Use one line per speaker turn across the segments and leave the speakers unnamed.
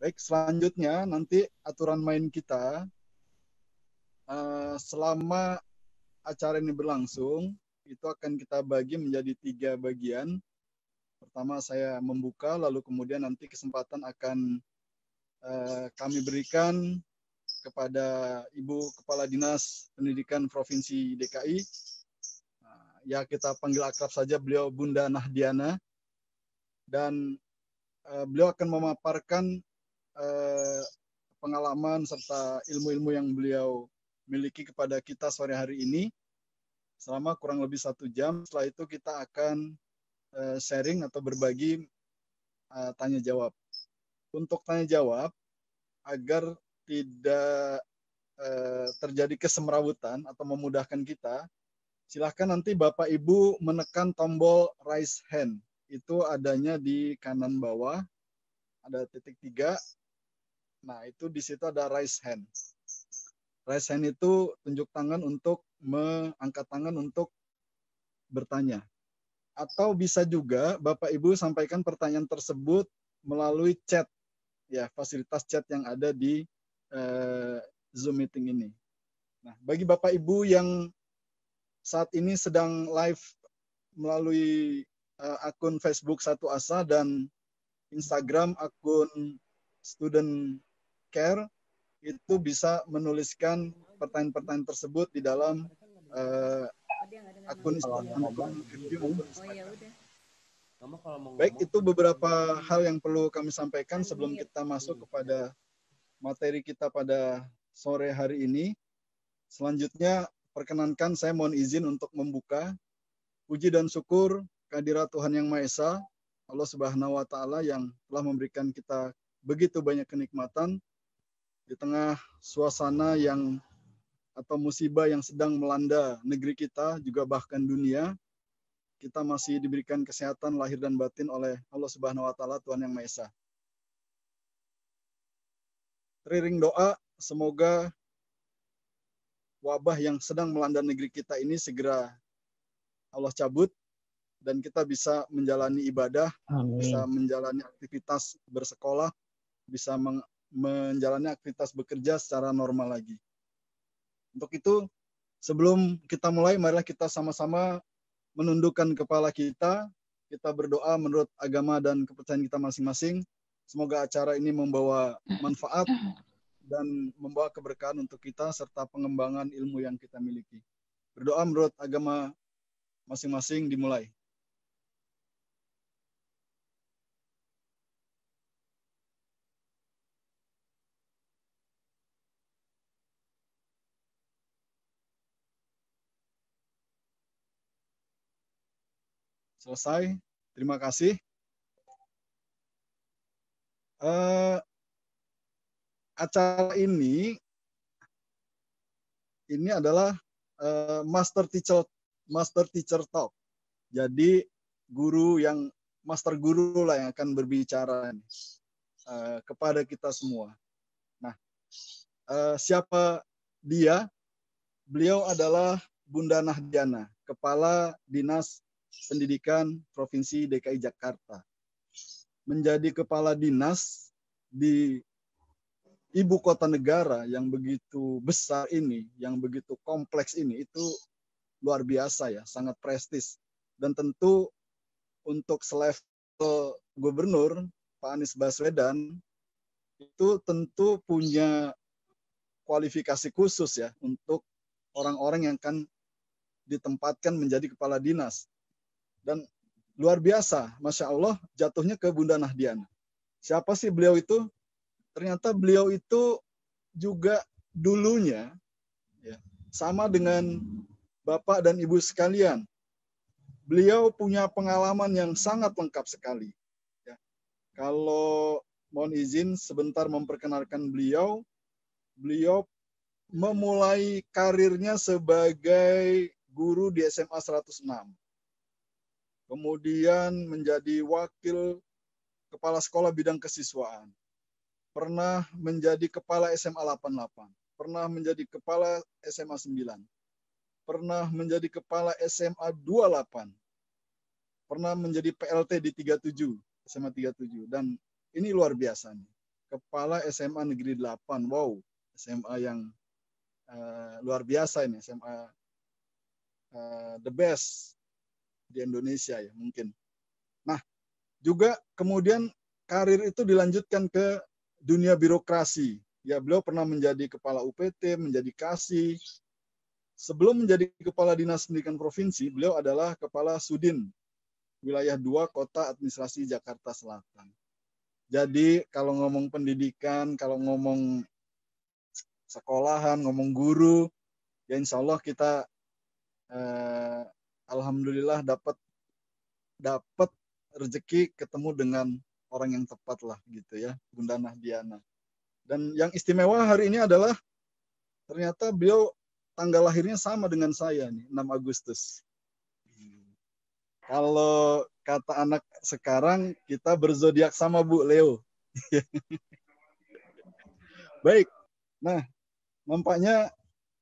Baik, selanjutnya nanti aturan main kita selama acara ini berlangsung itu akan kita bagi menjadi 3 bagian. Pertama saya membuka, lalu kemudian nanti kesempatan akan kami berikan kepada Ibu Kepala Dinas Pendidikan Provinsi DKI. Ya kita panggil akrab saja beliau Bunda Nahdiana. Dan beliau akan memaparkan pengalaman serta ilmu-ilmu yang beliau miliki kepada kita sore hari ini selama kurang lebih 1 jam. Setelah itu kita akan sharing atau berbagi tanya jawab. Untuk tanya jawab, agar tidak terjadi kesemrawutan atau memudahkan kita, silahkan nanti Bapak Ibu menekan tombol raise hand. Itu adanya di kanan bawah, ada titik 3. Nah, itu di situ ada raise hand. Raise hand itu tunjuk tangan untuk mengangkat tangan untuk bertanya. Atau bisa juga Bapak Ibu sampaikan pertanyaan tersebut melalui chat, ya fasilitas chat yang ada di Zoom meeting ini. Nah, bagi Bapak Ibu yang saat ini sedang live melalui akun Facebook Satu Asa dan Instagram akun Student Care, itu bisa menuliskan pertanyaan-pertanyaan tersebut di dalam akun Instagram. Baik, itu beberapa hal yang perlu kami sampaikan sebelum kita masuk kepada materi kita pada sore hari ini. Selanjutnya, perkenankan saya mohon izin untuk membuka. Puji dan syukur kehadirat Tuhan Yang Maha Esa, Allah Subhanahu wa Ta'ala yang telah memberikan kita begitu banyak kenikmatan di tengah suasana yang atau musibah yang sedang melanda negeri kita, juga bahkan dunia. Kita masih diberikan kesehatan lahir dan batin oleh Allah Subhanahu wa Ta'ala, Tuhan Yang Maha Esa. Teriring doa, semoga wabah yang sedang melanda negeri kita ini segera Allah cabut dan kita bisa menjalani ibadah, Amin. Bisa menjalani aktivitas bersekolah, bisa menjalani aktivitas bekerja secara normal lagi. Untuk itu, sebelum kita mulai, marilah kita sama-sama menundukkan kepala kita berdoa menurut agama dan kepercayaan kita masing-masing. Semoga acara ini membawa manfaat dan membawa keberkahan untuk kita serta pengembangan ilmu yang kita miliki. Berdoa menurut agama masing-masing dimulai. Selesai. Terima kasih. Acara ini adalah Master Teacher Talk. Jadi master guru lah yang akan berbicara kepada kita semua. Nah, siapa dia? Beliau adalah Bunda Nahdiana, Kepala Dinas Pendidikan Provinsi DKI Jakarta. Menjadi kepala dinas di ibu kota negara yang begitu besar ini, yang begitu kompleks ini, itu luar biasa ya, sangat prestis. Dan tentu untuk selevel gubernur, Pak Anies Baswedan, itu tentu punya kualifikasi khusus ya, untuk orang-orang yang akan ditempatkan menjadi kepala dinas. Dan luar biasa, Masya Allah, jatuhnya ke Bunda Nahdiana. Siapa sih beliau itu? Ternyata beliau itu juga dulunya ya, sama dengan Bapak dan Ibu sekalian. Beliau punya pengalaman yang sangat lengkap sekali. Ya. Kalau mohon izin sebentar memperkenalkan beliau. Beliau memulai karirnya sebagai guru di SMA 106. Kemudian menjadi wakil kepala sekolah bidang kesiswaan. Pernah menjadi kepala SMA 88, pernah menjadi kepala SMA 9, pernah menjadi kepala SMA 28, pernah menjadi PLT di 37, SMA 37. Dan ini luar biasa nih. Kepala SMA Negeri 8. Wow, SMA yang luar biasa ini, SMA the best di Indonesia ya mungkin. Nah, juga kemudian karir itu dilanjutkan ke dunia birokrasi. Ya, beliau pernah menjadi kepala UPT, menjadi Kasih. Sebelum menjadi kepala Dinas Pendidikan Provinsi, beliau adalah kepala Sudin Wilayah 2 Kota Administrasi Jakarta Selatan. Jadi kalau ngomong pendidikan, kalau ngomong sekolahan, ngomong guru, ya insya Allah kita alhamdulillah dapat rezeki ketemu dengan orang yang tepat lah gitu ya, Bunda Nahdiana. Dan yang istimewa hari ini adalah ternyata beliau tanggal lahirnya sama dengan saya nih, 6 Agustus. Kalau kata anak sekarang, kita berzodiak sama Bu, Leo. Baik, nah nampaknya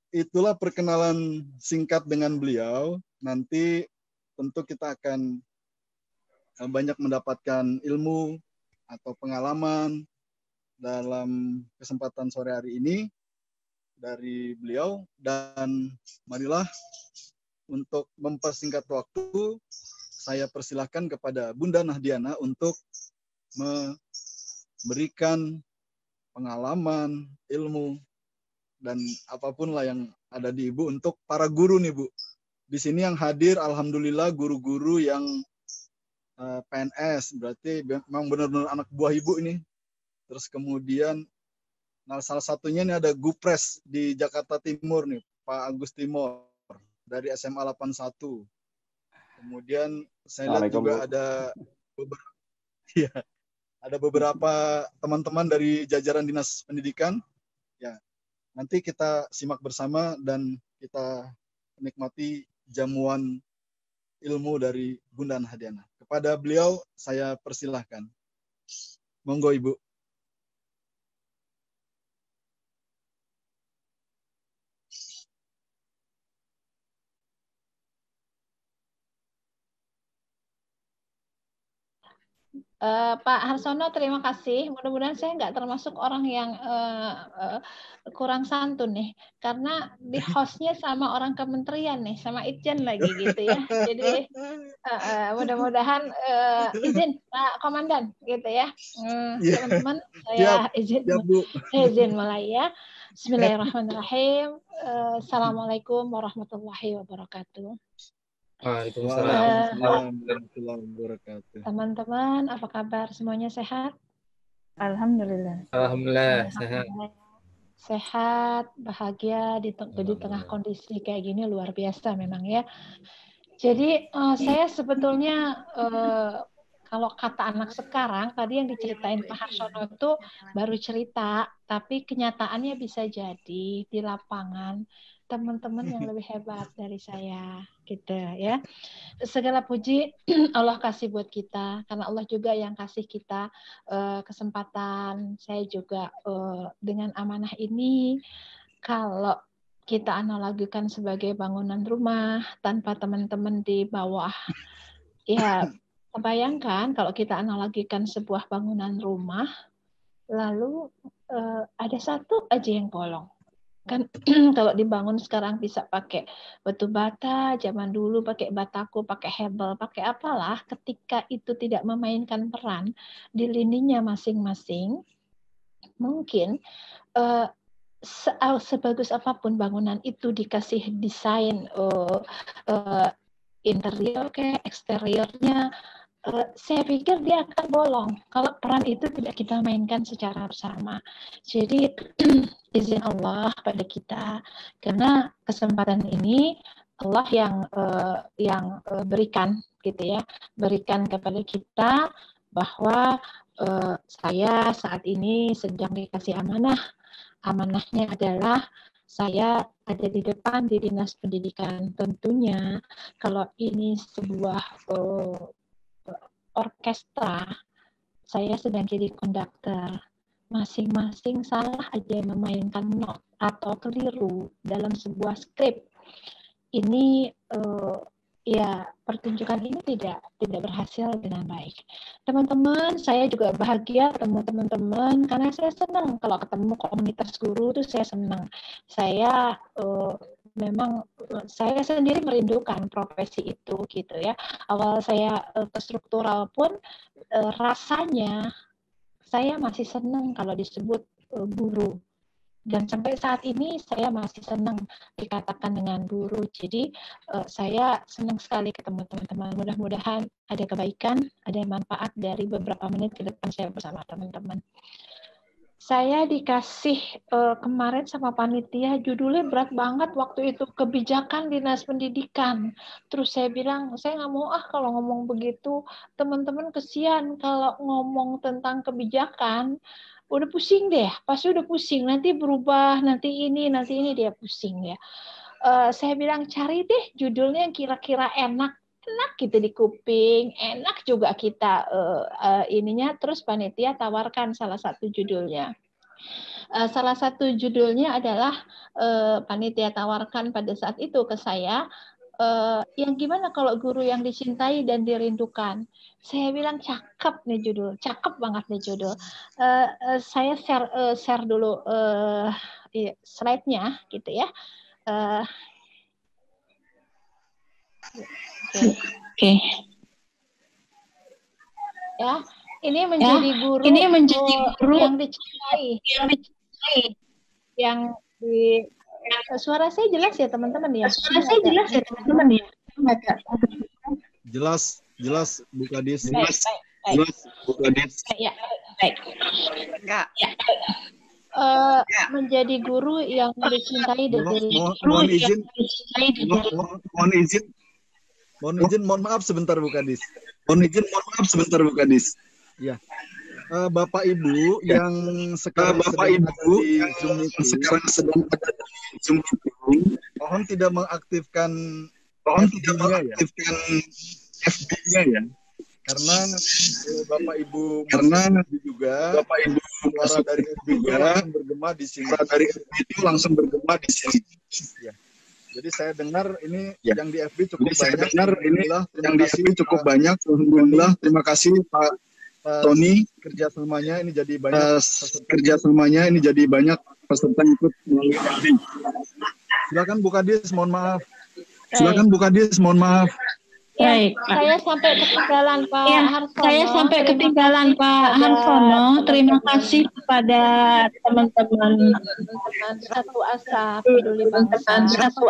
itulah perkenalan singkat dengan beliau. Nanti tentu kita akan banyak mendapatkan ilmu atau pengalaman dalam kesempatan sore hari ini dari beliau. Dan marilah untuk mempersingkat waktu, saya persilahkan kepada Bunda Nahdiana untuk memberikan pengalaman, ilmu, dan apapun lah yang ada di Ibu untuk para guru nih Bu. Di sini yang hadir alhamdulillah guru-guru yang PNS, berarti memang benar-benar anak buah Ibu ini. Terus kemudian nah salah satunya ini ada Gupres di Jakarta Timur nih, Pak Agus Timur dari SMA 81. Kemudian saya lihat juga ada beberapa, ya, ada beberapa teman-teman dari jajaran Dinas Pendidikan. Ya, nanti kita simak bersama dan kita menikmati jamuan ilmu dari Bunda Nahdiana. Kepada beliau saya persilahkan. Monggo Ibu.
Pak Harsono, terima kasih. Mudah-mudahan saya nggak termasuk orang yang kurang santun nih, karena di hostnya sama orang kementerian nih, sama Itjen lagi gitu ya. Jadi mudah-mudahan izin Pak Komandan gitu ya. Teman-teman, saya izin mulai ya. Bismillahirrahmanirrahim. Assalamualaikum warahmatullahi wabarakatuh. Teman-teman, apa kabar? Semuanya sehat?
Alhamdulillah.
Alhamdulillah sehat.
Sehat, bahagia di tengah kondisi kayak gini luar biasa memang ya. Jadi saya sebetulnya kalau kata anak sekarang tadi yang diceritain Pak Harsono itu baru cerita, tapi kenyataannya bisa jadi di lapangan teman-teman yang lebih hebat dari saya gitu ya. Segala puji Allah kasih buat kita, karena Allah juga yang kasih kita kesempatan. Saya juga dengan amanah ini, kalau kita analogikan sebagai bangunan rumah tanpa teman-teman di bawah, ya bayangkan kalau kita analogikan sebuah bangunan rumah, lalu ada satu aja yang bolong. Kan kalau dibangun sekarang bisa pakai batu bata, zaman dulu pakai bataku, pakai hebel, pakai apalah, ketika itu tidak memainkan peran di lininya masing-masing, mungkin sebagus apapun bangunan itu dikasih desain interior kayak eksteriornya, saya pikir dia akan bolong kalau peran itu tidak kita mainkan secara bersama. Jadi izin Allah pada kita, karena kesempatan ini Allah yang berikan gitu ya, berikan kepada kita bahwa saya saat ini sedang dikasih amanah. Amanahnya adalah saya ada di depan di Dinas Pendidikan. Tentunya kalau ini sebuah orkestra, saya sedang jadi konduktor. Masing-masing salah aja memainkan not atau keliru dalam sebuah skrip. Ini ya pertunjukan ini tidak berhasil dengan baik. Teman-teman, saya juga bahagia ketemu teman-teman karena saya senang kalau ketemu komunitas guru itu saya senang. Saya memang saya sendiri merindukan profesi itu gitu ya. Awal saya ke struktural pun rasanya saya masih senang kalau disebut guru. Dan sampai saat ini saya masih senang dikatakan dengan guru. Jadi saya senang sekali ketemu teman-teman. Mudah-mudahan ada kebaikan, ada manfaat dari beberapa menit ke depan saya bersama teman-teman. Saya dikasih kemarin sama panitia judulnya berat banget waktu itu, kebijakan dinas pendidikan. Terus saya bilang saya nggak mau kalau ngomong begitu, teman-teman kesian kalau ngomong tentang kebijakan. Udah pusing deh, pasti udah pusing, nanti berubah, nanti ini dia pusing ya. Saya bilang cari deh judulnya yang kira-kira enak gitu di kuping, enak juga kita ininya. Terus panitia tawarkan salah satu judulnya. Salah satu judulnya adalah panitia tawarkan pada saat itu ke saya, yang gimana kalau guru yang dicintai dan dirindukan. Saya bilang cakep nih judul, cakep banget nih judul. Saya share dulu slide-nya gitu ya. Oke. Ya, ini menjadi guru yang dicintai. Yang di suara saya jelas ya teman-teman ya? Suara saya jelas ya teman-teman ya?
Jelas Bu Kadis.
Jelas Bu Kadis. Ya, baik. Enggak. Ya. Menjadi guru yang dicintai dan
mohon maaf sebentar Bu Kadis. Ya. Bapak Ibu yang sekarang sedang ada di Zoom meeting, mohon tidak mengaktifkan FB-nya ya. Karena Bapak Ibu juga suara dari FB langsung bergema di sini. Ya. Jadi saya dengar ini yang di FB cukup banyak. Alhamdulillah, terima kasih Pak Tony, kerjasamanya ini jadi banyak peserta ikut melalui FB. Silakan Bu Kadis, mohon maaf.
Baik, saya sampai ketinggalan Pak Harsono. Terima kasih kepada teman-teman Satu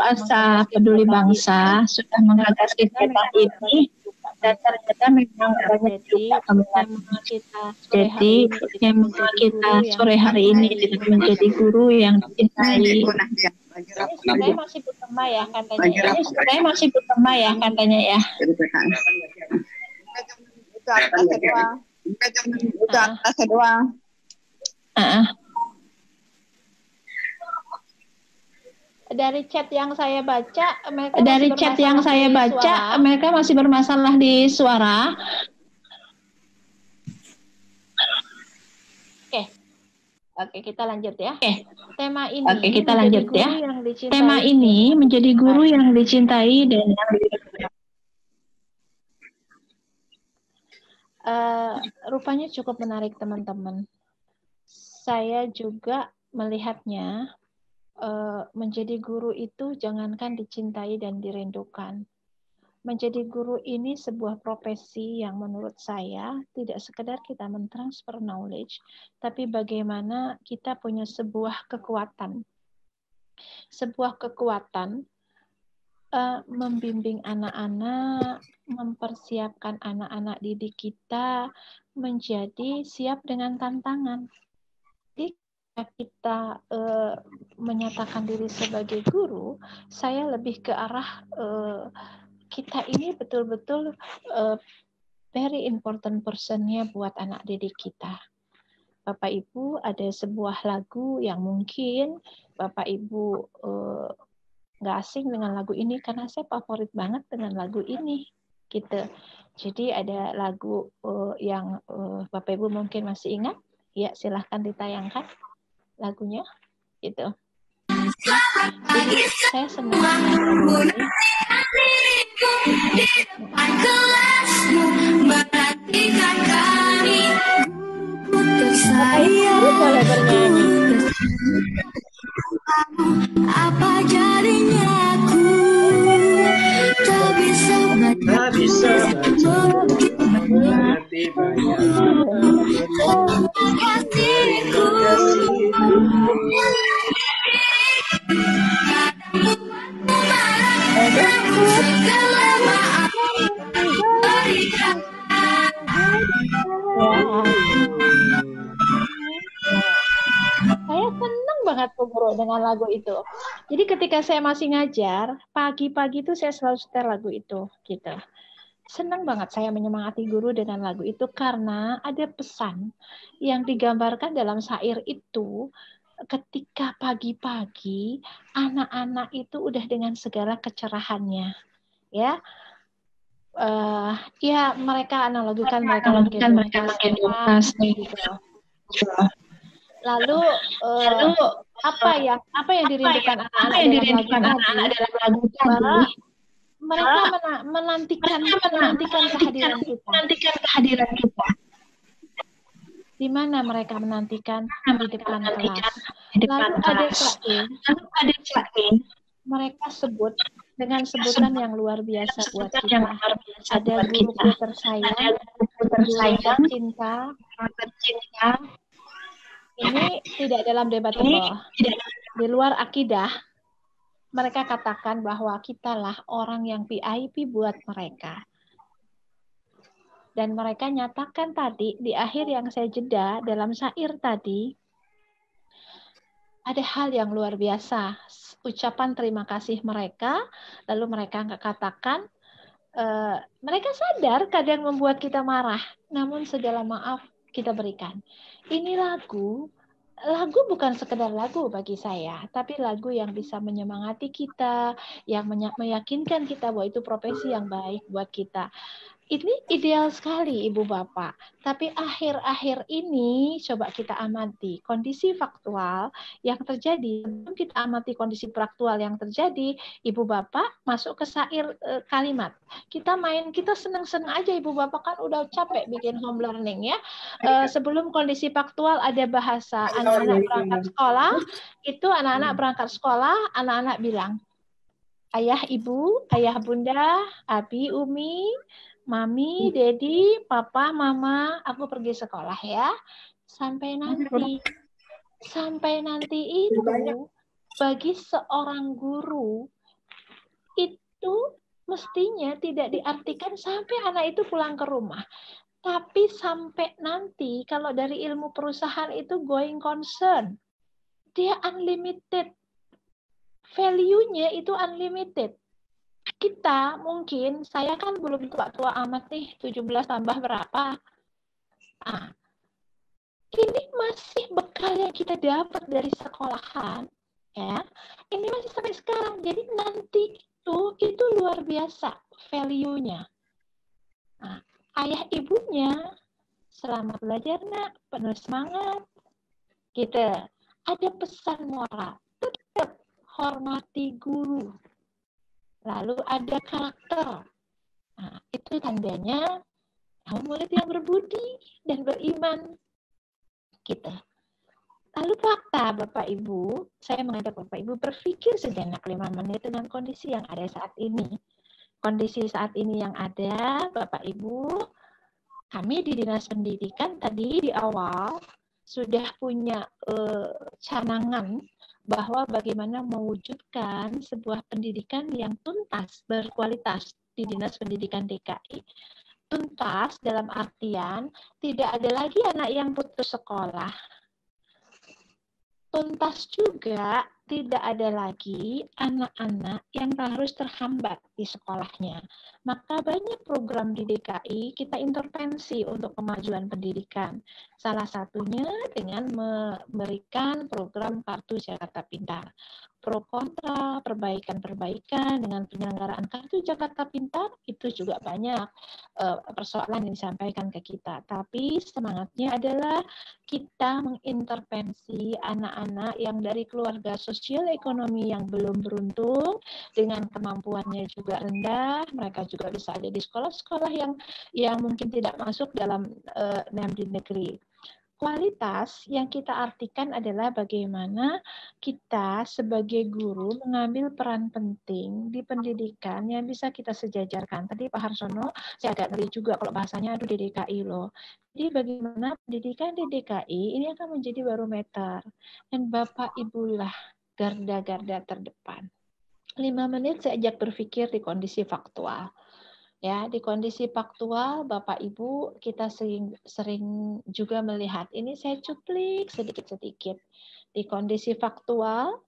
Asa Peduli Bangsa sudah menggagas kegiatan ini. Dan ternyata memang banyak juga jadi tema kita sore hari ini menjadi guru yang dicintai. Saya masih bertema ya katanya ya. Dari chat yang saya baca, mereka masih bermasalah di suara. Oke, kita lanjut ya. Tema ini menjadi guru yang dicintai dan yang dirindukan. Rupanya cukup menarik teman-teman. Saya juga melihatnya. Menjadi guru itu jangankan dicintai dan dirindukan. Menjadi guru ini sebuah profesi yang menurut saya tidak sekedar kita mentransfer knowledge, tapi bagaimana kita punya sebuah kekuatan. Membimbing anak-anak, mempersiapkan anak-anak didik kita menjadi siap dengan tantangan. Kita menyatakan diri sebagai guru, saya lebih ke arah kita ini betul-betul very important person-nya buat anak didik kita. Bapak Ibu, ada sebuah lagu yang mungkin Bapak Ibu nggak asing dengan lagu ini karena saya favorit banget dengan lagu ini, gitu. Jadi ada lagu yang Bapak Ibu mungkin masih ingat, ya silahkan ditayangkan lagunya gitu. Jadi saya senang dengan lagu ini
diriku di depan kelasmu, perhatikan kami, guruku tersayang.
Boleh bernyanyi.
Apa jadinya aku tak bisa
mengerti banyak
kasihku. Segala maaf berikan.
Saya senang banget Bu Guru dengan lagu itu. Jadi ketika saya masih ngajar, pagi-pagi itu saya selalu setel lagu itu, gitu. Senang banget saya menyemangati guru dengan lagu itu karena ada pesan yang digambarkan dalam syair itu. Ketika pagi-pagi, anak-anak itu udah dengan segala kecerahannya, ya. Ya mereka analogikan mereka pakai dompet gitu. Lalu apa yang dirindukan anak-anak dalam lagu tadi? Mereka menantikan kehadiran kita. Di mana mereka menantikan? Di depan kelas. Lalu ada syair. Mereka sebut dengan sebutan yang luar biasa buat kita. Ada guruku tersayang, guru tercinta. Ini tidak dalam debatable. Di luar akidah, mereka katakan bahwa kitalah orang yang VIP buat mereka. Dan mereka nyatakan tadi, di akhir yang saya jeda dalam syair tadi, ada hal yang luar biasa. Ucapan terima kasih mereka, lalu mereka katakan, mereka sadar kadang membuat kita marah, namun segala maaf kita berikan. Ini lagu bukan sekedar lagu bagi saya, tapi lagu yang bisa menyemangati kita, yang meyakinkan kita bahwa itu profesi yang baik buat kita. Ini ideal sekali Ibu Bapak, tapi akhir-akhir ini coba kita amati kondisi faktual yang terjadi. Sebelum kita amati kondisi faktual yang terjadi, Ibu Bapak masuk ke syair kalimat. Kita senang-senang aja Ibu Bapak kan udah capek bikin home learning ya. Sebelum kondisi faktual ada bahasa anak-anak berangkat sekolah, itu anak-anak berangkat sekolah, anak-anak bilang, ayah, ibu, ayah, bunda, abi, umi, mami, dedi, papa, mama, aku pergi sekolah ya. Sampai nanti itu bagi seorang guru itu mestinya tidak diartikan sampai anak itu pulang ke rumah. Tapi sampai nanti kalau dari ilmu perusahaan itu going concern. Dia unlimited. Value-nya itu unlimited. Kita mungkin, saya kan belum tua-tua amat nih, 17 tambah berapa. Nah, ini masih bekal yang kita dapat dari sekolahan. Ya, ini masih sampai sekarang. Jadi nanti itu luar biasa value-nya. Nah, ayah ibunya, selamat belajar nak, penuh semangat. Gitu. Ada pesan moral. Tetap hormati guru. Lalu ada karakter. Nah, itu tandanya kamu murid yang berbudi dan beriman. Gitu. Lalu fakta Bapak Ibu, saya mengajak Bapak Ibu berpikir sejenak 5 menit dengan kondisi yang ada saat ini. Kondisi saat ini yang ada, Bapak Ibu, kami di Dinas Pendidikan tadi di awal sudah punya canangan bahwa bagaimana mewujudkan sebuah pendidikan yang tuntas, berkualitas di Dinas Pendidikan DKI. Tuntas dalam artian tidak ada lagi anak yang putus sekolah. Tuntas juga tidak ada lagi anak-anak yang harus terhambat di sekolahnya. Maka banyak program di DKI kita intervensi untuk kemajuan pendidikan. Salah satunya dengan memberikan program Kartu Jakarta Pintar. pro kontra, perbaikan-perbaikan dengan penyelenggaraan kartu Jakarta Pintar, itu juga banyak persoalan yang disampaikan ke kita. Tapi semangatnya adalah kita mengintervensi anak-anak yang dari keluarga sosial ekonomi yang belum beruntung, dengan kemampuannya juga rendah, mereka juga bisa ada di sekolah-sekolah yang mungkin tidak masuk dalam di negeri. Kualitas yang kita artikan adalah bagaimana kita sebagai guru mengambil peran penting di pendidikan yang bisa kita sejajarkan. Tadi Pak Harsono, saya agak ngeri juga kalau bahasanya aduh di DKI loh. Jadi bagaimana pendidikan di DKI ini akan menjadi barometer. Dan Bapak Ibu lah garda-garda terdepan. 5 menit saya ajak berpikir di kondisi faktual. Ya, di kondisi faktual, Bapak Ibu, kita sering juga melihat, ini saya cuplik sedikit-sedikit. Di kondisi faktual,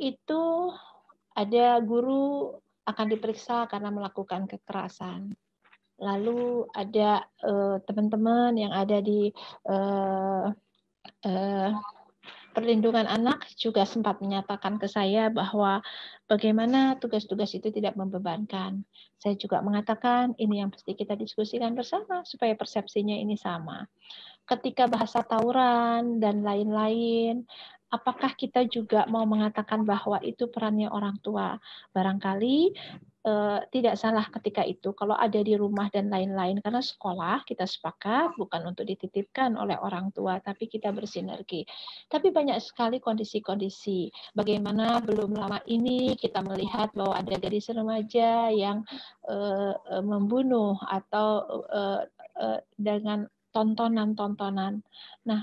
itu ada guru akan diperiksa karena melakukan kekerasan. Lalu ada teman-teman yang ada di Perlindungan Anak juga sempat menyatakan ke saya bahwa bagaimana tugas-tugas itu tidak membebankan. Saya juga mengatakan ini yang pasti kita diskusikan bersama supaya persepsinya ini sama. Ketika bahasa tawuran dan lain-lain, apakah kita juga mau mengatakan bahwa itu perannya orang tua? Barangkali tidak salah ketika itu kalau ada di rumah dan lain-lain, karena sekolah kita sepakat bukan untuk dititipkan oleh orang tua, tapi kita bersinergi. Tapi banyak sekali kondisi-kondisi. Bagaimana belum lama ini kita melihat bahwa ada gadis remaja yang membunuh atau dengan tontonan-tontonan. Nah,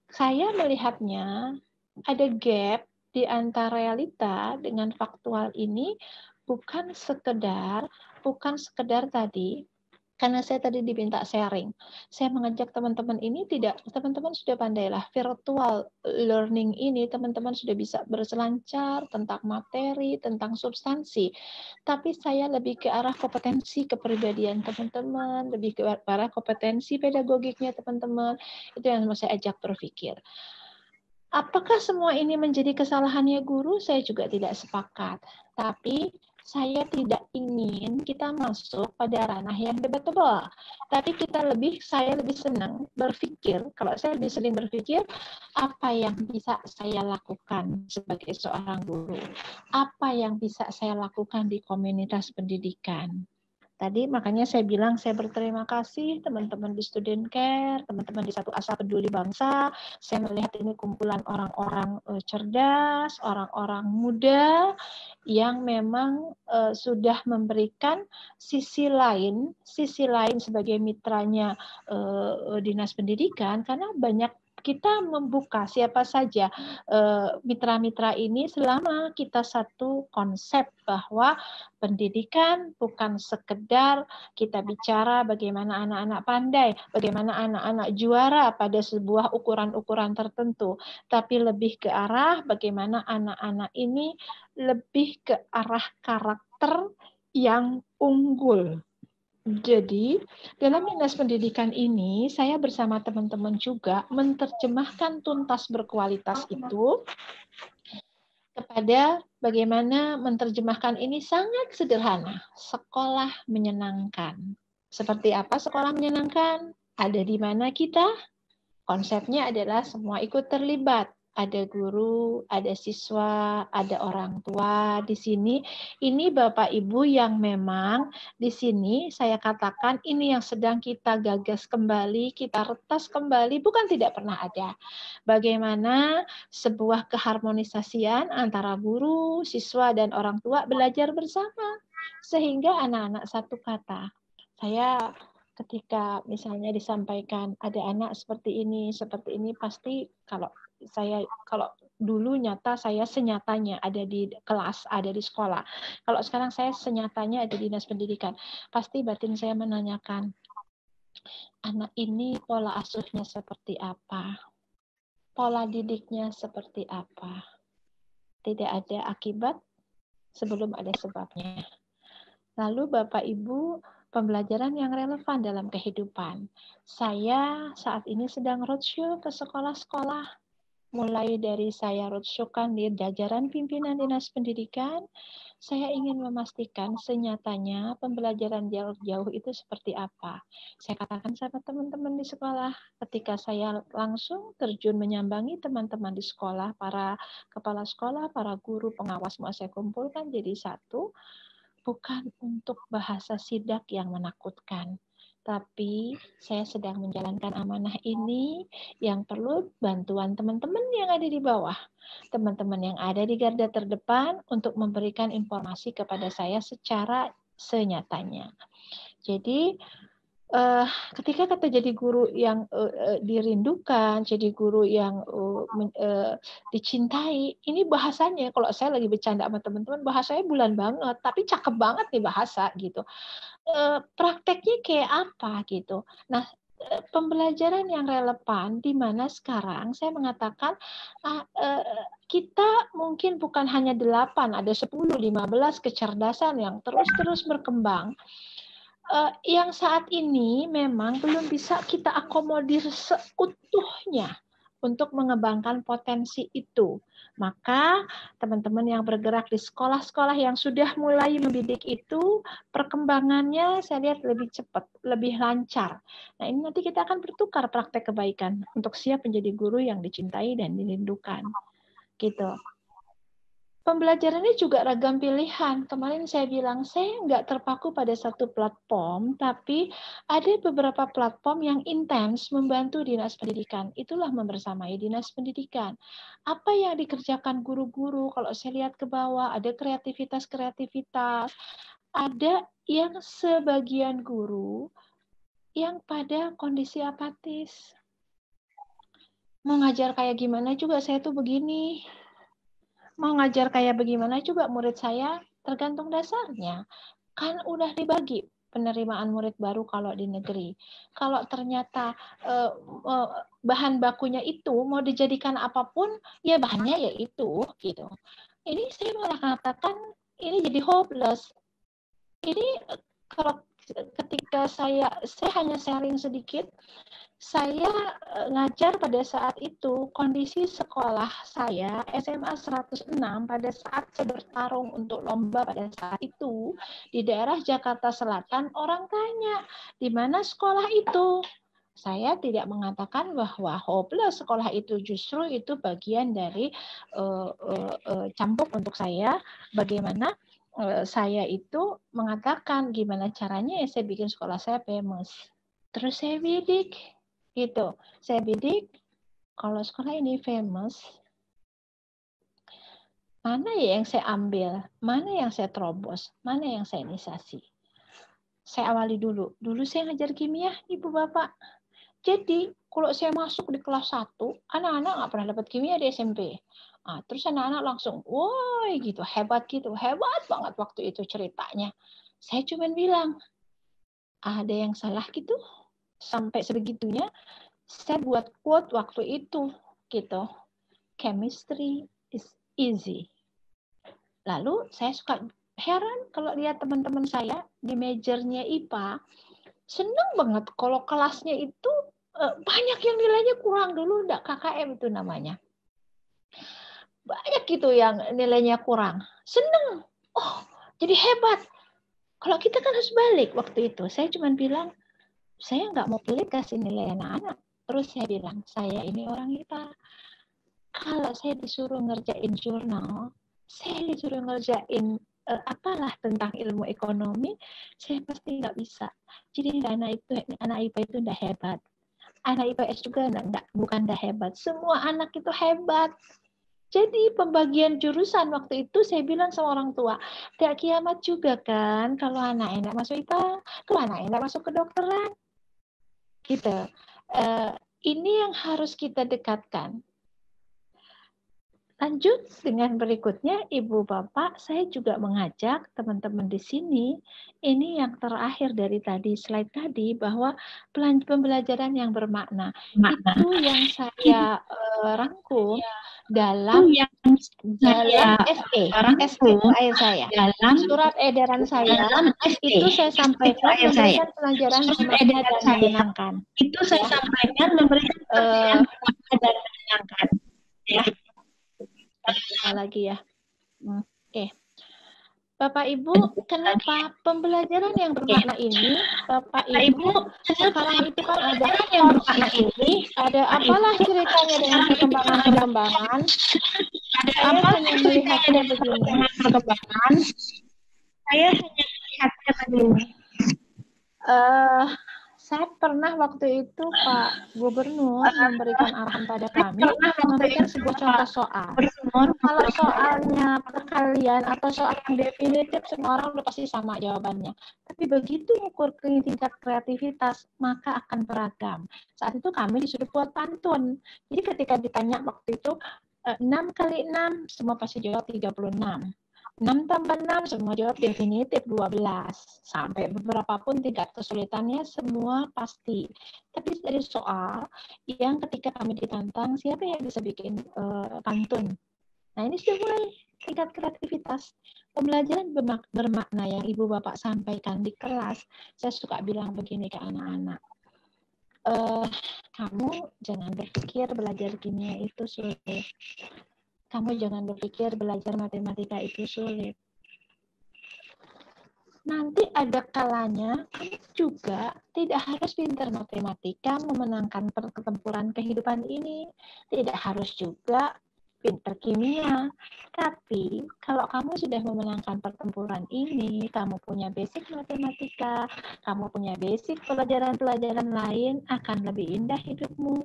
saya melihatnya ada gap di antara realita dengan faktual ini, bukan sekedar tadi, karena saya tadi diminta sharing. Saya mengajak teman-teman ini teman-teman sudah pandailah virtual learning ini, teman-teman sudah bisa berselancar tentang materi, tentang substansi. Tapi saya lebih ke arah kompetensi kepribadian teman-teman, lebih ke arah kompetensi pedagogiknya teman-teman. Itu yang mau saya ajak berpikir. Apakah semua ini menjadi kesalahannya guru? Saya juga tidak sepakat. Tapi saya tidak ingin kita masuk pada ranah yang debatable. Tapi saya lebih senang berpikir, kalau saya lebih sering berpikir, apa yang bisa saya lakukan sebagai seorang guru? Apa yang bisa saya lakukan di komunitas pendidikan? Tadi makanya saya bilang saya berterima kasih teman-teman di Student Care, teman-teman di Satu Asa Peduli Bangsa. Saya melihat ini kumpulan orang-orang cerdas, orang-orang muda yang memang sudah memberikan sisi lain sebagai mitranya Dinas Pendidikan, karena banyak kita membuka siapa saja mitra-mitra ini selama kita satu konsep bahwa pendidikan bukan sekedar kita bicara bagaimana anak-anak pandai, bagaimana anak-anak juara pada sebuah ukuran-ukuran tertentu, tapi lebih ke arah bagaimana anak-anak ini lebih ke arah karakter yang unggul. Jadi, dalam Dinas Pendidikan ini, saya bersama teman-teman juga menerjemahkan tuntas berkualitas itu kepada bagaimana menerjemahkan ini sangat sederhana. Sekolah menyenangkan. Seperti apa sekolah menyenangkan? Ada di mana kita? Konsepnya adalah semua ikut terlibat. Ada guru, ada siswa, ada orang tua di sini. Ini Bapak Ibu yang memang di sini saya katakan ini yang sedang kita gagas kembali, kita retas kembali, bukan tidak pernah ada. Bagaimana sebuah keharmonisasian antara guru, siswa, dan orang tua belajar bersama. Sehingga anak-anak satu kata. Saya ketika misalnya disampaikan ada anak seperti ini, pasti kalau dulu saya senyatanya ada di kelas, ada di sekolah. Kalau sekarang saya senyatanya ada di Dinas Pendidikan, pasti batin saya menanyakan, anak ini pola asuhnya seperti apa? Pola didiknya seperti apa? Tidak ada akibat sebelum ada sebabnya. Lalu Bapak Ibu, pembelajaran yang relevan dalam kehidupan. Saya saat ini sedang roadshow ke sekolah-sekolah, mulai dari saya roadshow-kan di jajaran pimpinan Dinas Pendidikan, saya ingin memastikan senyatanya pembelajaran jarak jauh itu seperti apa. Saya katakan sama teman-teman di sekolah, ketika saya langsung terjun menyambangi teman-teman di sekolah, para kepala sekolah, para guru, pengawas mau saya kumpulkan jadi satu, bukan untuk bahasa sidak yang menakutkan. Tapi saya sedang menjalankan amanah ini yang perlu bantuan teman-teman yang ada di bawah. Teman-teman yang ada di garda terdepan untuk memberikan informasi kepada saya secara senyatanya. Jadi ketika kata jadi guru yang dirindukan, jadi guru yang dicintai, ini bahasanya kalau saya lagi bercanda sama teman-teman, bahasanya bulan banget, tapi cakep banget nih bahasa gitu. Prakteknya kayak apa gitu. Nah, pembelajaran yang relevan di mana sekarang saya mengatakan kita mungkin bukan hanya 8, ada 10, 15 kecerdasan yang terus-terus berkembang. Yang saat ini memang belum bisa kita akomodir seutuhnya untuk mengembangkan potensi itu. Maka teman-teman yang bergerak di sekolah-sekolah yang sudah mulai mendidik itu, perkembangannya saya lihat lebih cepat, lebih lancar. Nah, ini nanti kita akan bertukar praktek kebaikan untuk siap menjadi guru yang dicintai dan dirindukan. Gitu. Pembelajarannya juga ragam pilihan. Kemarin saya bilang, saya nggak terpaku pada satu platform, tapi ada beberapa platform yang intens membantu Dinas Pendidikan. Itulah membersamai Dinas Pendidikan. Apa yang dikerjakan guru-guru, kalau saya lihat ke bawah, ada kreativitas-kreativitas. Ada yang sebagian guru yang pada kondisi apatis. Mau ngajar kayak gimana juga saya tuh begini. Mau ngajar kayak bagaimana juga murid saya tergantung dasarnya. Kan udah dibagi penerimaan murid baru kalau di negeri. Kalau ternyata bahan bakunya itu mau dijadikan apapun, ya bahannya ya itu gitu. Ini saya malah katakan ini jadi hopeless. Ini kalau ketika saya hanya sharing sedikit, saya ngajar pada saat itu kondisi sekolah saya SMA 106 pada saat saya bertarung untuk lomba pada saat itu di daerah Jakarta Selatan, orang tanya di mana sekolah itu. Saya tidak mengatakan bahwa hopeless sekolah itu, justru itu bagian dari cambuk untuk saya bagaimana saya itu mengatakan gimana caranya ya saya bikin sekolah saya famous. Terus saya bidik gitu. Saya bidik kalau sekolah ini famous, mana ya yang saya ambil, mana yang saya terobos, mana yang saya inisiasi. Saya awali dulu. Dulu saya ngajar kimia, Ibu Bapak. Jadi kalau saya masuk di kelas 1, anak-anak nggak pernah dapat kimia di SMP. Nah, terus anak-anak langsung, woi gitu, hebat banget waktu itu ceritanya. Saya cuma bilang, ada yang salah gitu? Sampai sebegitunya, saya buat quote waktu itu, gitu. Chemistry is easy. Lalu saya suka heran kalau lihat teman-teman saya di majornya IPA, seneng banget kalau kelasnya itu banyak yang nilainya kurang dulu, enggak KKM itu namanya. Banyak gitu yang nilainya kurang. Seneng. Oh, jadi hebat. Kalau kita kan harus balik waktu itu. Saya cuma bilang, saya nggak mau pelit kasih nilai anak-anak. Terus saya bilang, saya ini orang IPA. Kalau saya disuruh ngerjain jurnal, saya disuruh ngerjain apalah tentang ilmu ekonomi, saya pasti nggak bisa. Jadi anak IPA itu nggak hebat. Anak IPS juga bukan nggak hebat. Semua anak itu hebat. Jadi pembagian jurusan waktu itu saya bilang sama orang tua, tidak kiamat juga kan kalau anak enak masuk IPA, kalau anak enak masuk kedokteran. Gitu. Ini yang harus kita dekatkan. Lanjut dengan berikutnya, Ibu Bapak, saya juga mengajak teman-teman di sini, ini yang terakhir dari tadi, slide tadi, bahwa pembelajaran yang bermakna. Itu yang saya rangkum dalam SE air saya. Dalam surat edaran saya, itu saya sampaikan memberikan pelajaran bermakna dan menyenangkan.
Itu saya sampaikan memberikan pelajaran bermakna dan menyenangkan.
Kita lagi ya. Oke. Bapak Ibu, kenapa pembelajaran yang bermakna ini? Bapak Ibu, sekarang itu kan ada yang bermakna ini, ada apalah ceritanya dengan perkembangan-perkembangan? Saya hanya melihatnya begini. Saya pernah waktu itu Pak Gubernur memberikan arahan pada kami, memberikan sebuah contoh soal. Kalau soalnya perkalian atau soal yang definitif, semua orang udah pasti sama jawabannya. Tapi begitu ukur tingkat kreativitas, maka akan beragam. Saat itu kami disuruh buat pantun. Jadi ketika ditanya waktu itu, 6 kali 6, semua pasti jawab 36. 6 tambah 6, semua jawab definitif 12. Sampai beberapa pun tingkat kesulitannya semua pasti. Tapi dari soal yang ketika kami ditantang, siapa yang bisa bikin pantun? Nah ini sudah mulai tingkat kreativitas. Pembelajaran bermakna yang Ibu Bapak sampaikan di kelas, saya suka bilang begini ke anak-anak. Kamu jangan berpikir belajar kimia itu sulit. Kamu jangan berpikir belajar matematika itu sulit. Nanti ada kalanya kamu juga tidak harus pintar matematika memenangkan pertempuran kehidupan ini. Tidak harus juga pintar kimia. Tapi kalau kamu sudah memenangkan pertempuran ini, kamu punya basic matematika, kamu punya basic pelajaran-pelajaran lain, akan lebih indah hidupmu.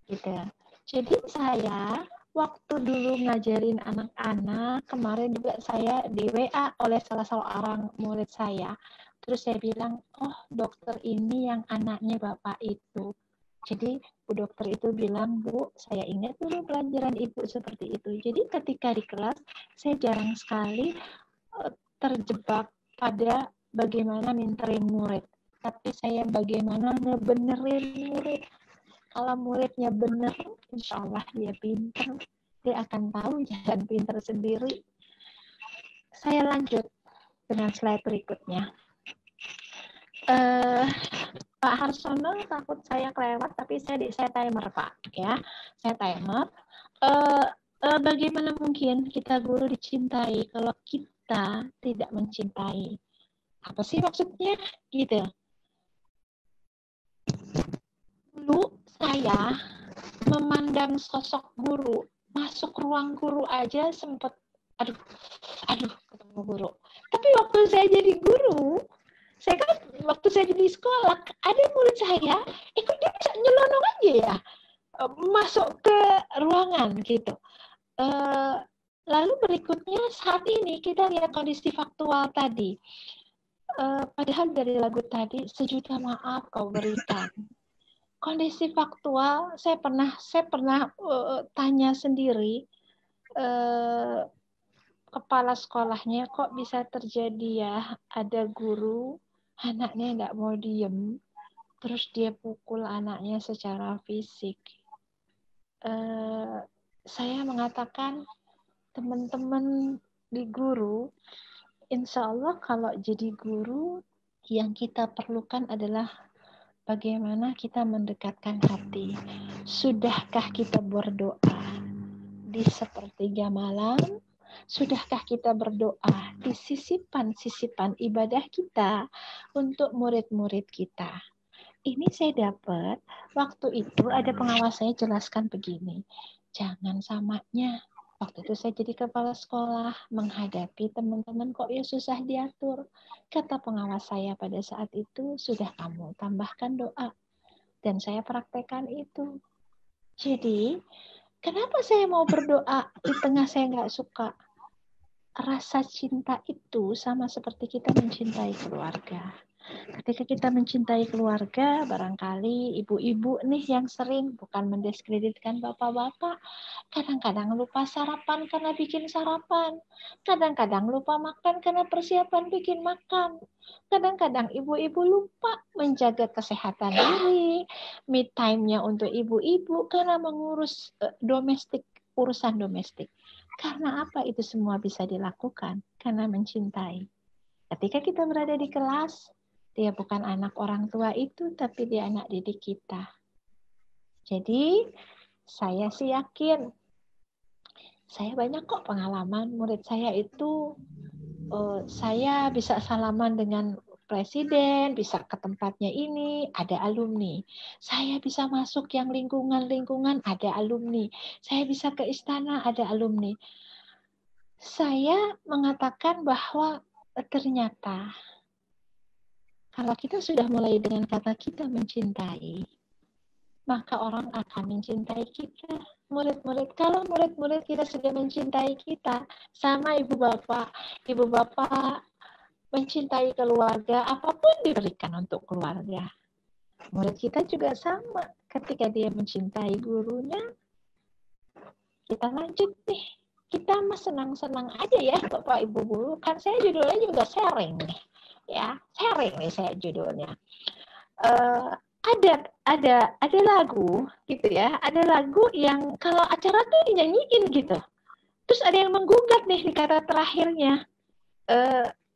Gitu. Jadi saya waktu dulu ngajarin anak-anak, kemarin juga saya di WA oleh salah seorang murid saya. Terus saya bilang, oh dokter ini yang anaknya bapak itu. Jadi Bu dokter itu bilang, Bu, saya ingat dulu pelajaran Ibu seperti itu. Jadi ketika di kelas, saya jarang sekali terjebak pada bagaimana minterin murid. Tapi saya bagaimana ngebenerin murid. Kalau muridnya benar, insya Allah dia pintar. Dia akan tahu jalan pintar sendiri. Saya lanjut dengan slide berikutnya. Pak Harsono takut saya kelewat, tapi saya timer Pak, ya. Saya timer. Bagaimana mungkin kita guru dicintai kalau kita tidak mencintai? Apa sih maksudnya? Gitu. Dulu saya memandang sosok guru, masuk ruang guru aja sempat aduh ketemu guru. Tapi waktu saya jadi guru, saya kan waktu saya jadi sekolah, ada murid saya, ikut dia bisa nyelonong aja ya, masuk ke ruangan gitu. Lalu berikutnya saat ini kita lihat kondisi faktual tadi. Padahal dari lagu tadi, sejuta maaf kau berikan. Kondisi faktual, saya pernah tanya sendiri, kepala sekolahnya kok bisa terjadi ya, ada guru anaknya nggak mau diem, terus dia pukul anaknya secara fisik. Saya mengatakan, teman-teman di guru, insya Allah kalau jadi guru, yang kita perlukan adalah bagaimana kita mendekatkan hati. Sudahkah kita berdoa di sepertiga malam? Sudahkah kita berdoa di sisipan-sisipan ibadah kita untuk murid-murid kita? Ini saya dapat, waktu itu ada pengawas saya jelaskan begini, jangan samanya. Waktu itu saya jadi kepala sekolah, menghadapi teman-teman kok ya susah diatur. Kata pengawas saya pada saat itu, sudah kamu tambahkan doa. Dan saya praktekkan itu. Jadi, kenapa saya mau berdoa di tengah saya nggak suka? Rasa cinta itu sama seperti kita mencintai keluarga. Ketika kita mencintai keluarga, barangkali ibu-ibu nih yang sering, bukan mendiskreditkan bapak-bapak, kadang-kadang lupa sarapan karena bikin sarapan, kadang-kadang lupa makan karena persiapan bikin makan, kadang-kadang ibu-ibu lupa menjaga kesehatan diri, me time-nya untuk ibu-ibu karena mengurus urusan domestik. Karena apa itu semua bisa dilakukan? Karena mencintai. Ketika kita berada di kelas, dia bukan anak orang tua itu, tapi dia anak didik kita. Jadi, Saya sih yakin. Saya banyak kok pengalaman murid saya itu, saya bisa salaman dengan presiden, bisa ke tempatnya ini, ada alumni. Saya bisa masuk yang lingkungan-lingkungan, ada alumni. Saya bisa ke istana, ada alumni. Saya mengatakan bahwa ternyata kalau kita sudah mulai dengan kata kita mencintai, maka orang akan mencintai kita. Murid-murid, kalau murid-murid kita sudah mencintai kita, sama ibu bapak mencintai keluarga, apapun diberikan untuk keluarga. Murid kita juga sama, ketika dia mencintai gurunya, kita lanjut nih. Kita mah senang-senang aja ya Bapak Ibu Guru, kan saya judulnya juga sharing nih. Ya, sharing nih saya judulnya. Ada lagu gitu ya, ada lagu yang kalau acara tuh dinyanyiin gitu. Terus ada yang menggugat nih di kata terakhirnya.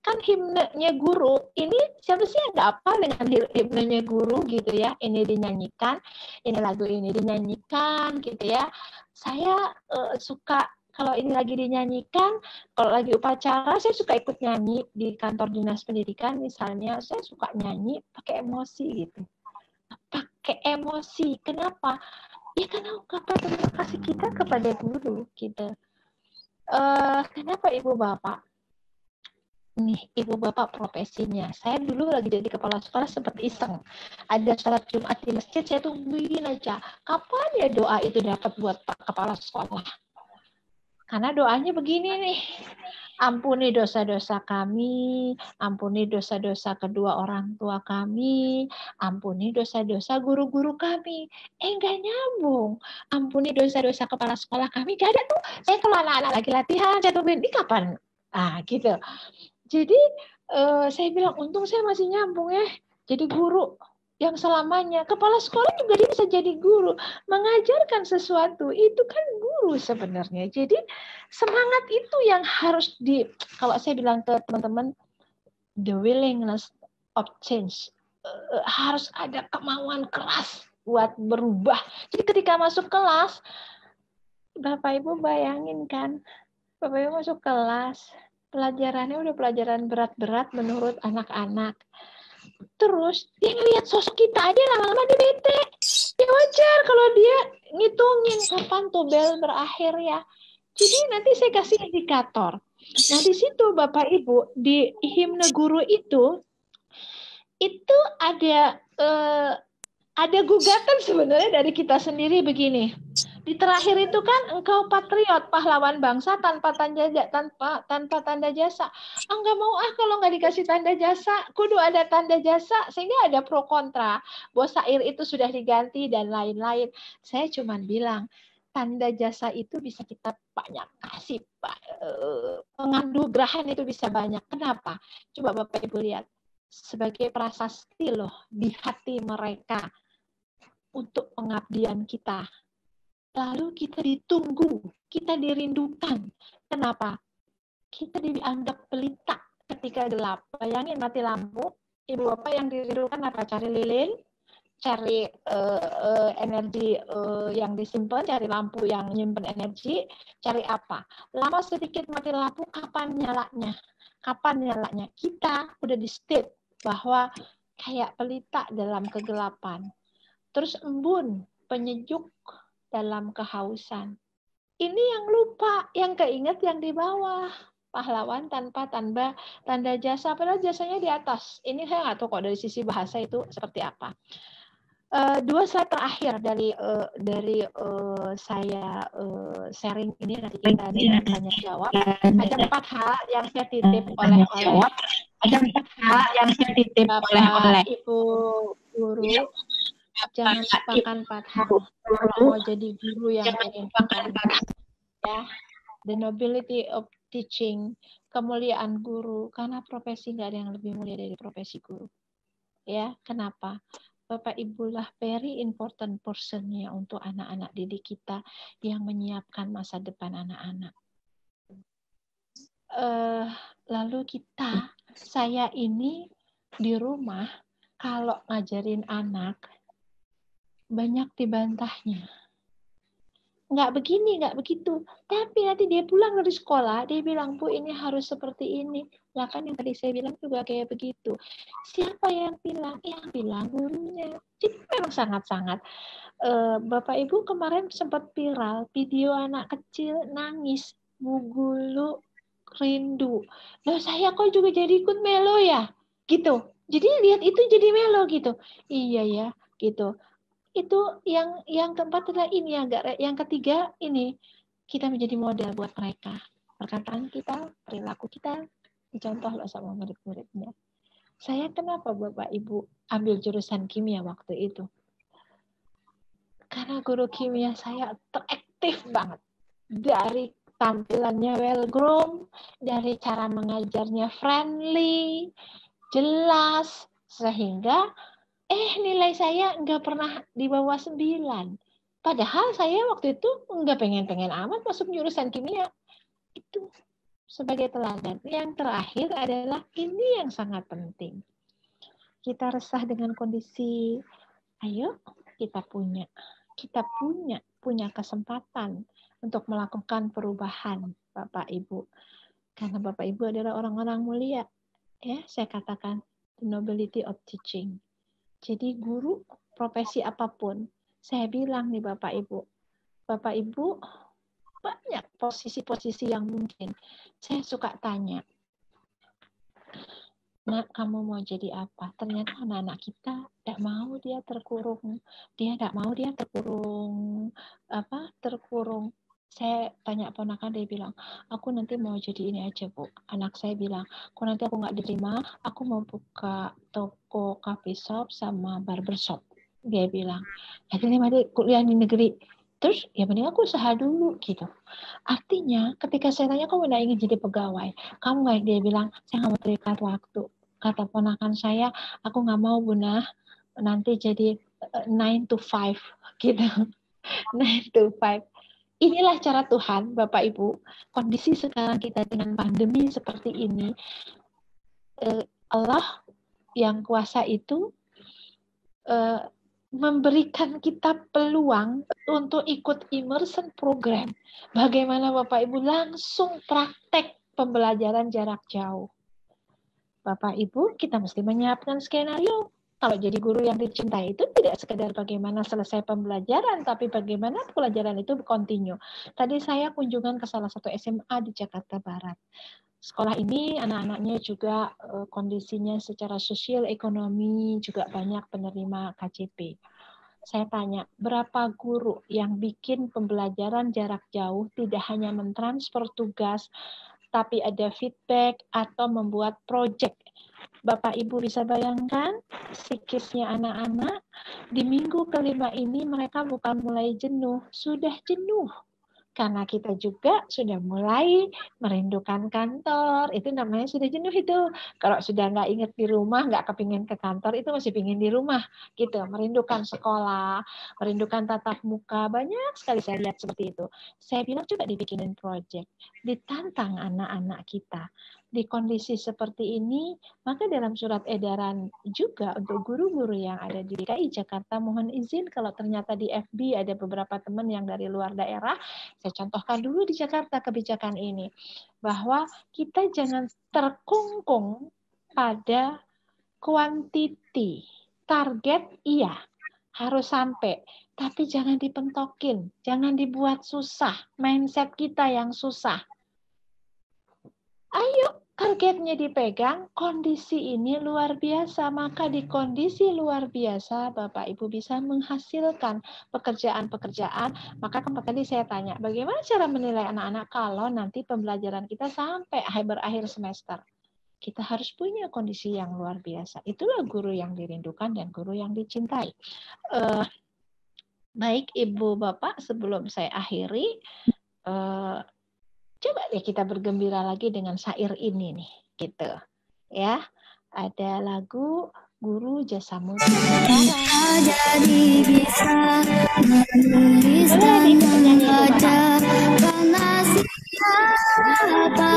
Kan himnenya guru, ini siapa sih yang nggak hafal dengan himnenya guru gitu ya? Ini dinyanyikan, ini lagu ini dinyanyikan gitu ya. Saya suka kalau ini lagi dinyanyikan, kalau lagi upacara, saya suka ikut nyanyi di kantor dinas pendidikan misalnya, saya suka nyanyi pakai emosi gitu. Pakai emosi. Kenapa? Ya karena ungkapan terima kasih kita kepada guru gitu. Kenapa Ibu Bapak? Nih, Ibu Bapak profesinya. Saya dulu lagi jadi kepala sekolah seperti iseng. Ada salat Jumat di masjid, saya tungguin aja. Kapan ya doa itu dapat buat Pak Kepala Sekolah? Karena doanya begini nih. Ampuni dosa-dosa kami, ampuni dosa-dosa kedua orang tua kami, ampuni dosa-dosa guru-guru kami. Enggak nyambung. Ampuni dosa-dosa kepala sekolah kami. Gak ada tuh. Saya kalau anak-anak lagi latihan, saya tungguin, ini kapan? Gitu. Jadi saya bilang, untung saya masih nyambung ya. Jadi guru yang selamanya. Kepala sekolah juga dia bisa jadi guru. Mengajarkan sesuatu, itu kan guru sebenarnya. Jadi semangat itu yang harus kalau saya bilang ke teman-teman, the willingness of change. Harus ada kemauan keras buat berubah. Jadi ketika masuk kelas, Bapak Ibu bayangin kan, Bapak Ibu masuk kelas, pelajarannya udah pelajaran berat-berat menurut anak-anak. Terus dia ngelihat sosok kita aja lama-lama dia bete. Ya wajar kalau dia ngitungin kapan tuh bel berakhir ya. Jadi nanti saya kasih indikator. Nah di situ Bapak Ibu di himne guru itu ada gugatan sebenarnya dari kita sendiri begini. Di terakhir itu kan engkau patriot, pahlawan bangsa tanpa tanda jasa. Enggak mau kalau nggak dikasih tanda jasa, kudu ada tanda jasa sehingga ada pro kontra. Bahwa syair itu sudah diganti dan lain-lain. Saya cuma bilang tanda jasa itu bisa kita banyak kasih, penganugerahan itu bisa banyak. Kenapa? Coba Bapak Ibu lihat. Sebagai prasasti loh di hati mereka untuk pengabdian kita. Lalu kita ditunggu, kita dirindukan. Kenapa? Kita dianggap pelita ketika gelap. Bayangin mati lampu, Ibu Bapak yang dirindukan apa? Cari lilin, cari energi yang disimpan, cari lampu yang nyimpen energi, cari apa? Lama sedikit mati lampu, kapan nyalanya? Kapan nyalanya? Kita udah di state bahwa kayak pelita dalam kegelapan. Terus embun, penyejuk dalam kehausan. Ini yang lupa, yang keinget yang di bawah. Pahlawan tanpa tanda jasa, padahal jasanya di atas. Ini saya nggak tahu kok dari sisi bahasa itu seperti apa. 2 slide terakhir dari saya sharing ini, nanti kita tanya jawab. Ada 4 hal yang saya titip oleh Bapak Ibu Guru. Jangan lupakan 4 hal. Mau jadi guru yang bermanfaat, ya. The nobility of teaching, kemuliaan guru, karena profesi nggak ada yang lebih mulia dari profesi guru. Ya, kenapa? Bapak Ibu lah very important person-nya untuk anak-anak didik kita yang menyiapkan masa depan anak-anak. Lalu saya ini di rumah kalau ngajarin anak banyak dibantahnya. nggak begini, nggak begitu. Tapi nanti dia pulang dari sekolah, dia bilang, Bu, ini harus seperti ini. Lah kan yang tadi saya bilang juga kayak begitu. Siapa yang bilang? Yang bilang gurunya. Jadi memang sangat-sangat. Bapak Ibu kemarin sempat viral video anak kecil nangis, Bu Guru rindu. Loh saya kok juga jadi ikut melo ya? Gitu. Jadi lihat itu jadi melo gitu. Iya ya, gitu. Itu yang keempat adalah ini yang ketiga ini kita menjadi model buat mereka. Perkataan kita, perilaku kita dicontoh loh sama murid-muridnya. Saya kenapa Bapak Ibu ambil jurusan kimia waktu itu? Karena guru kimia saya teraktif banget. Dari tampilannya well groomed, dari cara mengajarnya friendly, jelas, sehingga nilai saya nggak pernah di bawah 9. Padahal saya waktu itu nggak pengen-pengen amat masuk jurusan kimia. Itu sebagai teladan. Yang terakhir adalah ini yang sangat penting. Kita resah dengan kondisi. Ayo kita punya kesempatan untuk melakukan perubahan, Bapak Ibu. Karena Bapak Ibu adalah orang-orang mulia. Ya, saya katakan the nobility of teaching. Jadi guru, profesi apapun, saya bilang nih Bapak Ibu, banyak posisi-posisi yang mungkin. Saya suka tanya, Nak, kamu mau jadi apa? Ternyata anak-anak kita tidak mau dia terkurung. Dia tidak mau dia terkurung. Saya tanya ponakan, dia bilang, aku nanti mau jadi ini aja, Bu. Anak saya bilang, nanti aku nggak diterima, aku mau buka toko coffee shop sama barber shop. Dia bilang, diterima deh kuliah di negeri. Terus ya mending aku usaha dulu gitu. Artinya ketika saya tanya, kamu nggak ingin jadi pegawai? Kamu nggak? Dia bilang, saya nggak mau terikat waktu. Kata ponakan saya, aku nggak mau Bunda, nanti jadi 9 to 5 gitu. 9 to 5. Inilah cara Tuhan, Bapak Ibu. Kondisi sekarang kita dengan pandemi seperti ini, Allah yang kuasa itu memberikan kita peluang untuk ikut immersion program. Bagaimana Bapak Ibu langsung praktek pembelajaran jarak jauh. Bapak Ibu, kita mesti menyiapkan skenario. Kalau jadi guru yang dicintai itu tidak sekedar bagaimana selesai pembelajaran, tapi bagaimana pelajaran itu continue. Tadi saya kunjungan ke salah satu SMA di Jakarta Barat. Sekolah ini anak-anaknya juga kondisinya secara sosial ekonomi juga banyak penerima KJP. Saya tanya, berapa guru yang bikin pembelajaran jarak jauh tidak hanya mentransfer tugas, tapi ada feedback atau membuat project. Bapak Ibu bisa bayangkan psikisnya anak-anak di minggu kelima ini mereka bukan mulai jenuh, sudah jenuh. Karena kita juga sudah mulai merindukan kantor, itu namanya sudah jenuh itu. Kalau sudah nggak ingat di rumah, nggak kepingin ke kantor, itu masih pingin di rumah, gitu. Merindukan sekolah, merindukan tatap muka, banyak sekali saya lihat seperti itu. Saya bilang coba dibikinin project, ditantang anak-anak kita. Di kondisi seperti ini, maka dalam surat edaran juga untuk guru-guru yang ada di DKI Jakarta, mohon izin kalau ternyata di FB ada beberapa teman yang dari luar daerah, saya contohkan dulu di Jakarta kebijakan ini, bahwa kita jangan terkungkung pada kuantiti. Target iya, harus sampai, tapi jangan dipentokin, jangan dibuat susah, mindset kita yang susah. Ayo, targetnya dipegang, kondisi ini luar biasa, maka di kondisi luar biasa Bapak Ibu bisa menghasilkan pekerjaan-pekerjaan. Maka tadi saya tanya, bagaimana cara menilai anak-anak kalau nanti pembelajaran kita sampai berakhir semester? Kita harus punya kondisi yang luar biasa. Itulah guru yang dirindukan dan guru yang dicintai. Baik Ibu Bapak, sebelum saya akhiri, coba deh kita bergembira lagi dengan syair ini nih, gitu. Ya, ada lagu Guru Jasamu.
Jadi bisa menuliskan yang ada karena siapa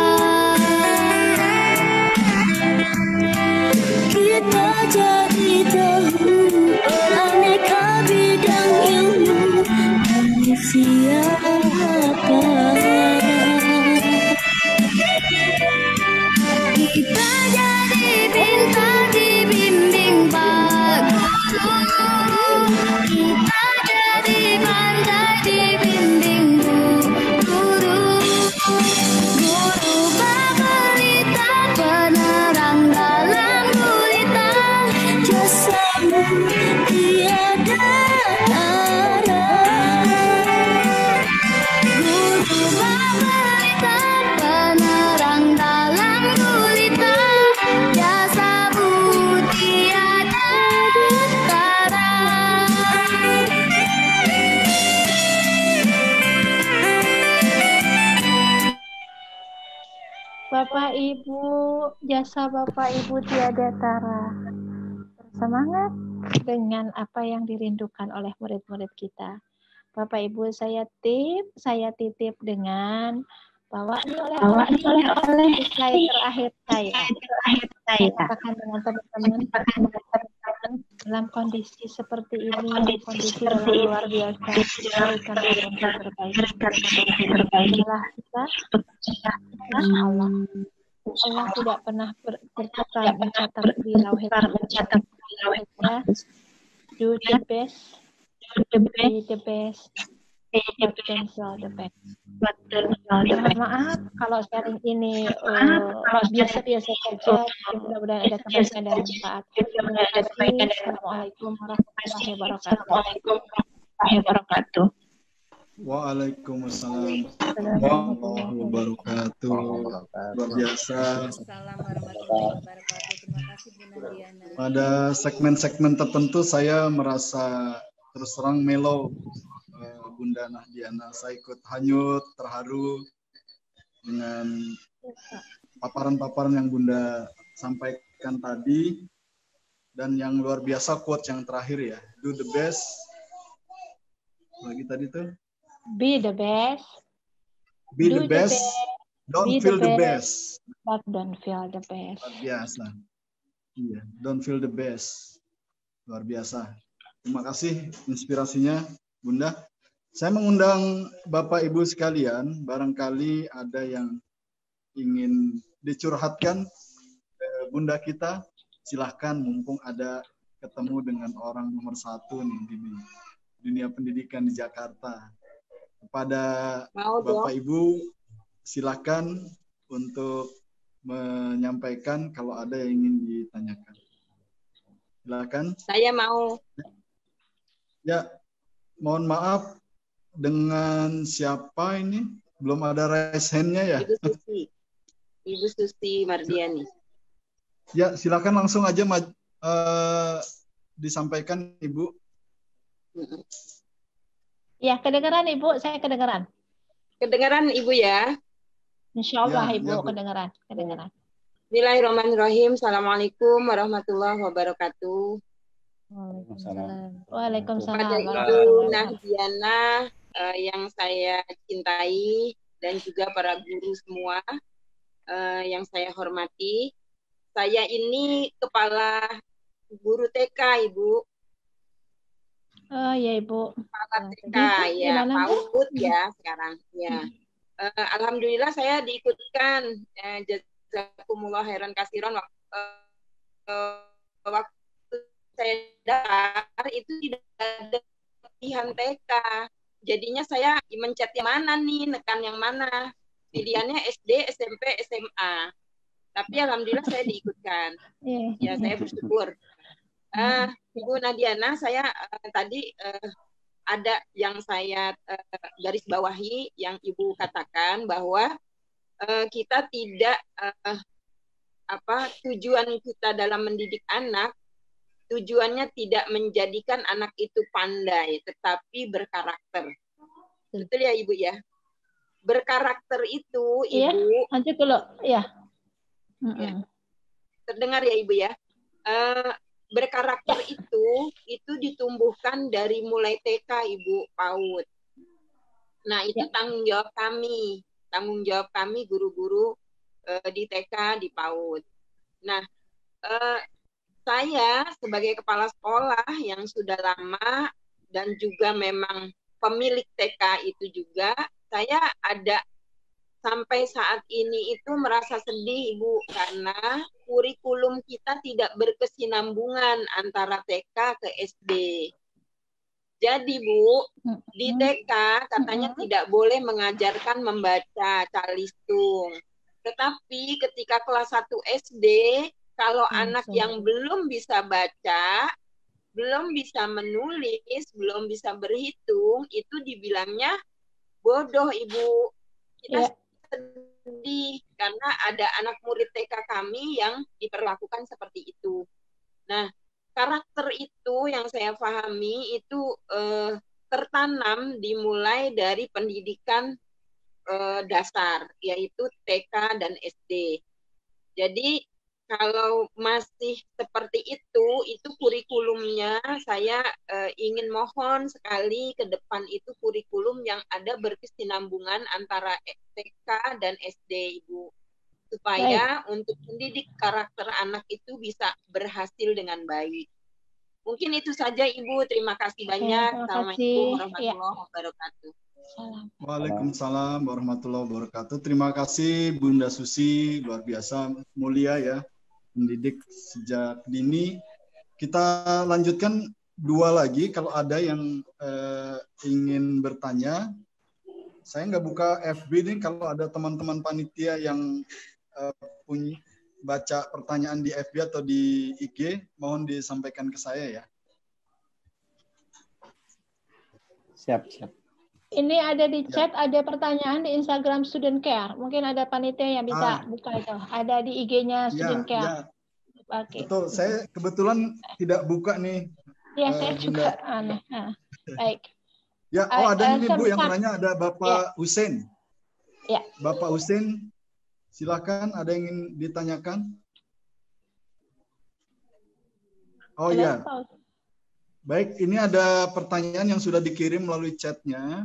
kita jadi tahu aneka bidang ilmu manusia.
Bapak Ibu, jasa Bapak Ibu tiada tara. Bersemangat dengan apa yang dirindukan oleh murid-murid kita. Bapak Ibu, saya titip dengan bahwa ini oleh slide terakhir saya. Saya katakan dengan teman-teman dalam kondisi seperti ini, kondisi dalam luar biasa, berikan potensi terbaik. Itulah kita, insya Allah. Allah tidak pernah bertukar mencatat di lauhid. Do the best, be the best, but don't feel the best. Mohon maaf kalau sharing ini biasa-biasa saja. Mudah-mudahan ada kebaikan dan manfaat. Terima kasih. Assalamualaikum warahmatullahi wabarakatuh.
Waalaikumsalam warahmatullahi wabarakatuh. Luar biasa.
Assalamualaikum warahmatullahi wabarakatuh. Terima kasih Bu Nadiana.
Pada segmen-segmen tertentu saya merasa terus terang mellow, Bunda Nahdiana. Saya ikut hanyut, terharu dengan paparan-paparan yang Bunda sampaikan tadi, dan yang luar biasa quote yang terakhir ya, do the best. Lagi tadi tuh,
be the best,
don't feel the best,
but don't feel the best.
Luar biasa. Iya, don't feel the best. Luar biasa. Terima kasih inspirasinya, Bunda. Saya mengundang Bapak Ibu sekalian, barangkali ada yang ingin dicurhatkan Bunda kita, silahkan, mumpung ada ketemu dengan orang nomor 1 nih di dunia pendidikan di Jakarta. Kepada Bapak Ibu, silahkan untuk menyampaikan kalau ada yang ingin ditanyakan. Silakan.
Saya mau.
Ya, mohon maaf, dengan siapa ini? Belum ada raise hand-nya ya?
Ibu Susi Mardiani.
Ya, silakan langsung aja disampaikan, Ibu.
Ya, kedengaran Ibu, saya kedengaran.
Kedengaran Ibu ya?
Insya Allah
Ya,
Ibu
ya, Bu.
kedengaran.
Bismillahirrahmanirrahim. Assalamualaikum warahmatullahi wabarakatuh.
Waalaikumsalam.
Pada Ibu Nahdiana yang saya cintai dan juga para guru semua yang saya hormati. Saya ini kepala guru TK, Ibu.
Oh ya Ibu.
Kepala TK ya, PAUD ya sekarang. Ya. Alhamdulillah saya diikutkan jazakumullah khairan kasiron waktu saya daftar itu tidak ada pilihan TK. Jadinya saya mencet yang mana nih, nekan yang mana. Pilihannya SD, SMP, SMA. Tapi alhamdulillah saya diikutkan. Ya, saya bersyukur. Ibu Nahdiana, saya tadi ada yang saya garis bawahi yang Ibu katakan bahwa kita tidak tujuan kita dalam mendidik anak, tujuannya tidak menjadikan anak itu pandai, tetapi berkarakter. Betul ya Ibu ya? Berkarakter itu, Ibu.
Iya, lanjut dulu. Ya.
Ya. Terdengar ya Ibu ya? Berkarakter itu ditumbuhkan dari mulai TK, Ibu, PAUD. Nah, itu tanggung jawab kami guru-guru di TK, di PAUD. Nah, saya sebagai kepala sekolah yang sudah lama dan juga memang pemilik TK itu juga, saya ada sampai saat ini itu merasa sedih, Ibu, karena kurikulum kita tidak berkesinambungan antara TK ke SD. Jadi, Bu, di TK katanya tidak boleh mengajarkan membaca calistung. Tetapi ketika kelas 1 SD, kalau anak yang belum bisa baca, belum bisa menulis, belum bisa berhitung, itu dibilangnya bodoh, Ibu. Kita sedih karena ada anak murid TK kami yang diperlakukan seperti itu. Nah, karakter itu yang saya pahami itu tertanam dimulai dari pendidikan dasar, yaitu TK dan SD. Jadi kalau masih seperti itu kurikulumnya saya ingin mohon sekali ke depan itu kurikulum yang ada berkesinambungan antara TK dan SD, Ibu. Supaya untuk mendidik karakter anak itu bisa berhasil dengan baik. Mungkin itu saja, Ibu. Terima kasih banyak. Assalamualaikum warahmatullahi wabarakatuh.
Waalaikumsalam warahmatullahi wabarakatuh. Terima kasih Bunda Susi, luar biasa mulia ya, mendidik sejak dini. Kita lanjutkan dua lagi, kalau ada yang ingin bertanya. Saya nggak buka FB nih, kalau ada teman-teman panitia yang punya baca pertanyaan di FB atau di IG, mohon disampaikan ke saya ya.
Siap.
Ini ada di chat, ada pertanyaan di Instagram Student Care. Mungkin ada panitia yang bisa buka itu. Ada di IG-nya Student Care.
Ya.
Okay.
Betul, saya kebetulan tidak buka nih.
Ya, saya juga aneh. Baik.
Ya, ada nih Bu yang nanya, ada Bapak Husein.
Ya.
Bapak Husein, silakan, ada yang ingin ditanyakan? Oh iya. Baik, ini ada pertanyaan yang sudah dikirim melalui chatnya.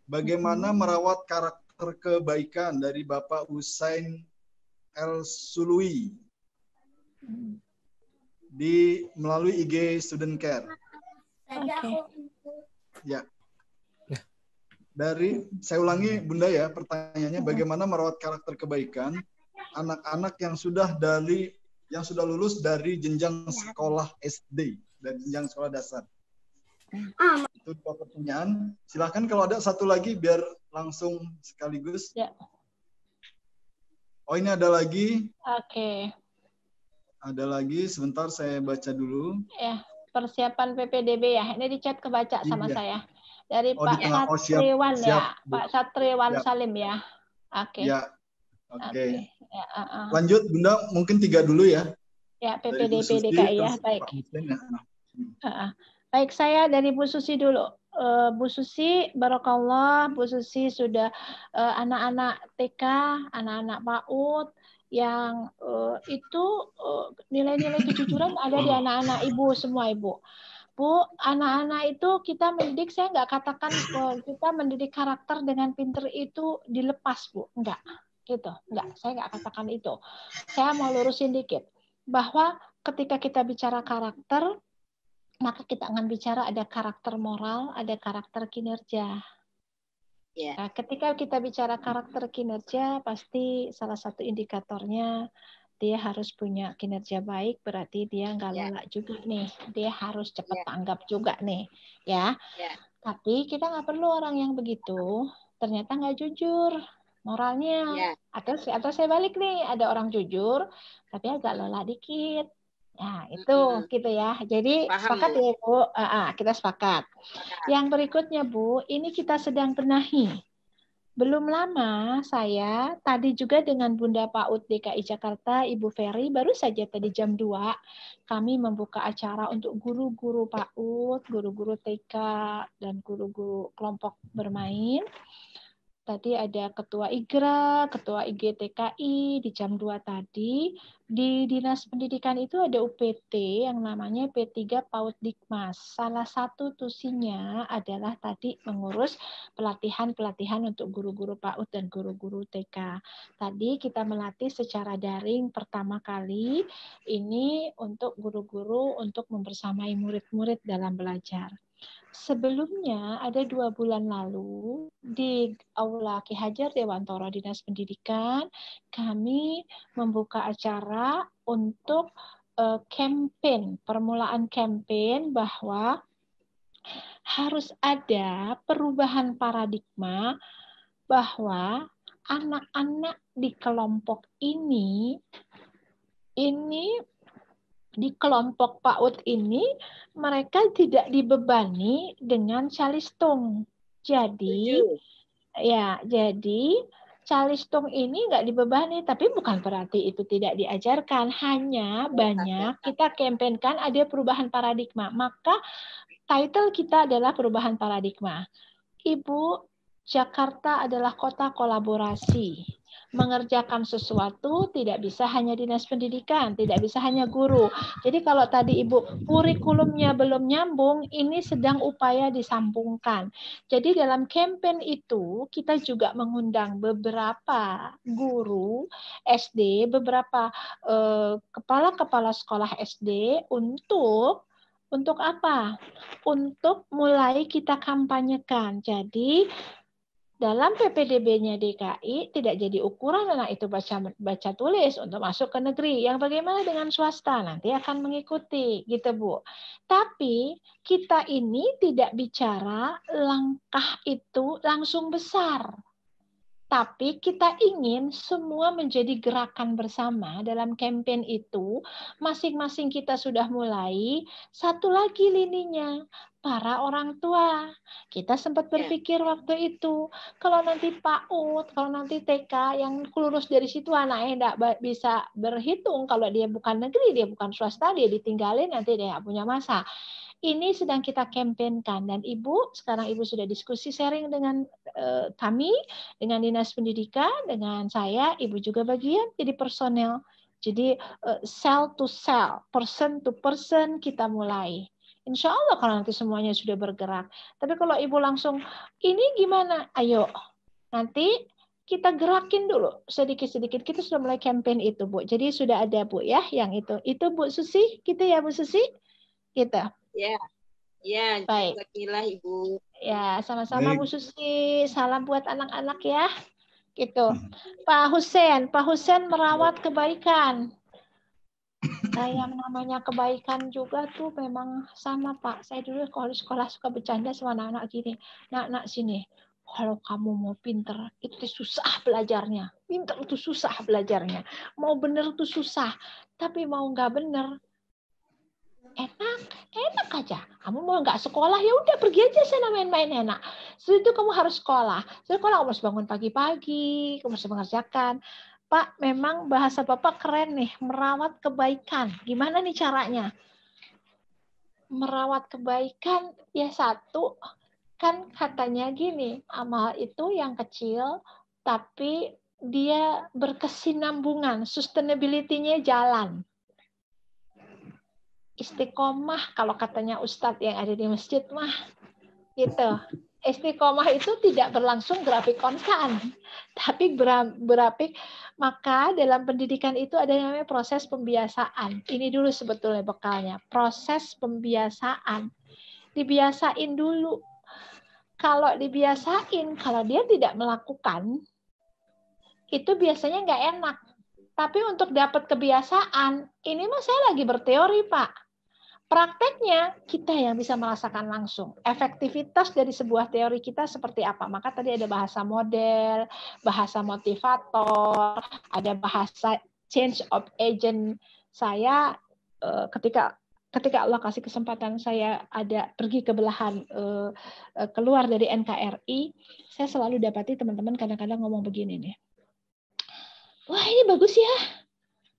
Bagaimana merawat karakter kebaikan dari Bapak Husein El Sului melalui IG Student Care. Ya. Saya ulangi Bunda ya, pertanyaannya bagaimana merawat karakter kebaikan anak-anak yang sudah lulus dari jenjang sekolah SD dan jenjang sekolah dasar. Itu dua pertanyaan. Silakan kalau ada satu lagi biar langsung sekaligus.
Ya.
Oh, ini ada lagi.
Oke.
Ada lagi, sebentar saya baca dulu.
Ya, persiapan PPDB ya. Ini di chat kebaca sama saya. Dari Pak Satriwan ya. Pak Satriwan Salim ya. Oke.
Ya. Oke. Ya, lanjut Bunda, mungkin 3 dulu ya.
Ya, PPDB DKI ya. Baik. Baik, saya dari Bu Susi dulu. Bu Susi, Barakallah, Bu Susi sudah anak-anak TK, anak-anak PAUD yang itu nilai-nilai kejujuran ada di anak-anak Ibu semua, Ibu. Bu, anak-anak itu kita mendidik, saya nggak katakan kita mendidik karakter dengan pinter itu dilepas, Bu. Enggak, gitu. Enggak, saya nggak katakan itu. Saya mau lurusin dikit. Bahwa ketika kita bicara karakter, maka kita akan bicara ada karakter moral, ada karakter kinerja.
Yeah.
Nah, ketika kita bicara karakter kinerja, pasti salah satu indikatornya dia harus punya kinerja baik, berarti dia nggak lelak juga nih. Dia harus cepat tanggap juga nih, ya. Tapi kita nggak perlu orang yang begitu, ternyata nggak jujur moralnya. Atau saya balik nih, ada orang jujur, tapi agak lelak dikit. Nah, itu gitu ya. Jadi sepakat ya, Bu. Kita sepakat. Yang berikutnya, Bu, ini kita sedang benahi. Belum lama saya tadi juga dengan Bunda PAUD DKI Jakarta, Ibu Ferry, baru saja tadi jam 2 kami membuka acara untuk guru-guru PAUD, guru-guru TK, dan guru-guru kelompok bermain. Tadi ada Ketua IGRA, Ketua IGTKI di jam 2 tadi. Di Dinas Pendidikan itu ada UPT yang namanya P3 PAUD Dikmas. Salah satu tusinya adalah tadi mengurus pelatihan-pelatihan untuk guru-guru PAUD dan guru-guru TK. Tadi kita melatih secara daring pertama kali ini untuk guru-guru untuk membersamai murid-murid dalam belajar. Sebelumnya ada 2 bulan lalu di Aula Ki Hajar Dewantoro Dinas Pendidikan kami membuka acara untuk campaign, permulaan campaign bahwa harus ada perubahan paradigma bahwa anak-anak di kelompok ini di kelompok PAUD ini mereka tidak dibebani dengan calistung. Jadi calistung ini nggak dibebani, tapi bukan berarti itu tidak diajarkan. Hanya banyak kita kampanyekan ada perubahan paradigma. Maka title kita adalah perubahan paradigma. Ibu Jakarta adalah kota kolaborasi. Mengerjakan sesuatu tidak bisa hanya dinas pendidikan, tidak bisa hanya guru. Jadi kalau tadi Ibu kurikulumnya belum nyambung, ini sedang upaya disambungkan. Jadi dalam campaign itu kita juga mengundang beberapa guru SD, beberapa kepala-kepala sekolah SD untuk apa? Untuk mulai kita kampanyekan. Jadi dalam PPDB-nya DKI tidak jadi ukuran anak itu baca tulis untuk masuk ke negeri. Yang bagaimana dengan swasta? Nanti akan mengikuti, gitu Bu. Tapi kita ini tidak bicara langkah itu langsung besar. Tapi kita ingin semua menjadi gerakan bersama dalam campaign itu. Masing-masing kita sudah mulai. Satu lagi lininya, para orang tua. Kita sempat berpikir waktu itu, kalau nanti PAUD, kalau nanti TK yang lulus dari situ anaknya tidak bisa berhitung. Kalau dia bukan negeri, dia bukan swasta, dia ditinggalin, nanti dia nggak punya masa. Ini sedang kita kampanyekan dan Ibu, sekarang Ibu sudah diskusi sharing dengan kami, dengan Dinas Pendidikan, dengan saya, Ibu juga bagian jadi personel. Jadi cell to cell, person to person kita mulai. Insya Allah kalau nanti semuanya sudah bergerak. Tapi kalau Ibu langsung, ini gimana? Ayo, nanti kita gerakin dulu sedikit-sedikit. Kita sudah mulai campaign itu, Bu. Jadi sudah ada, Bu, ya, yang itu. Itu Bu Susi, gitu ya, Bu Susi? Gitu.
Ya,
baik.
Jazakallah Ibu.
Ya, sama-sama Bu Susi. Salam buat anak-anak ya. Gitu. Pak Husen merawat kebaikan. Yang namanya kebaikan juga tuh memang sama Pak. Saya dulu kalau di sekolah suka bercanda sama anak-anak gini. Nak sini. Kalau kamu mau pinter, itu susah belajarnya. Pinter itu susah belajarnya. Mau bener itu susah. Tapi mau nggak bener, enak aja. Kamu mau nggak sekolah, ya udah pergi aja sana main-main enak. Setelah itu kamu harus sekolah. Sekolah kamu harus bangun pagi-pagi, kamu harus mengerjakan. Pak, memang bahasa Bapak keren nih, merawat kebaikan. Gimana nih caranya? Merawat kebaikan, ya satu, kan katanya gini, amal itu yang kecil, tapi dia berkesinambungan, sustainability-nya jalan. Istiqomah kalau katanya Ustadz yang ada di masjid mah gitu. Istiqomah itu tidak berlangsung grafikonstan, tapi berapik. Maka dalam pendidikan itu ada yang namanya proses pembiasaan. Ini dulu sebetulnya bekalnya, proses pembiasaan. Dibiasain dulu. Kalau dibiasain, kalau dia tidak melakukan, itu biasanya nggak enak. Tapi untuk dapat kebiasaan, ini mah saya lagi berteori Pak. Prakteknya kita yang bisa merasakan langsung. Efektivitas dari sebuah teori kita seperti apa. Maka tadi ada bahasa model, bahasa motivator, ada bahasa change of agent. Saya ketika Allah kasih kesempatan saya ada pergi ke belahan keluar dari NKRI, saya selalu dapati teman-teman kadang-kadang ngomong begini nih. Wah ini bagus ya.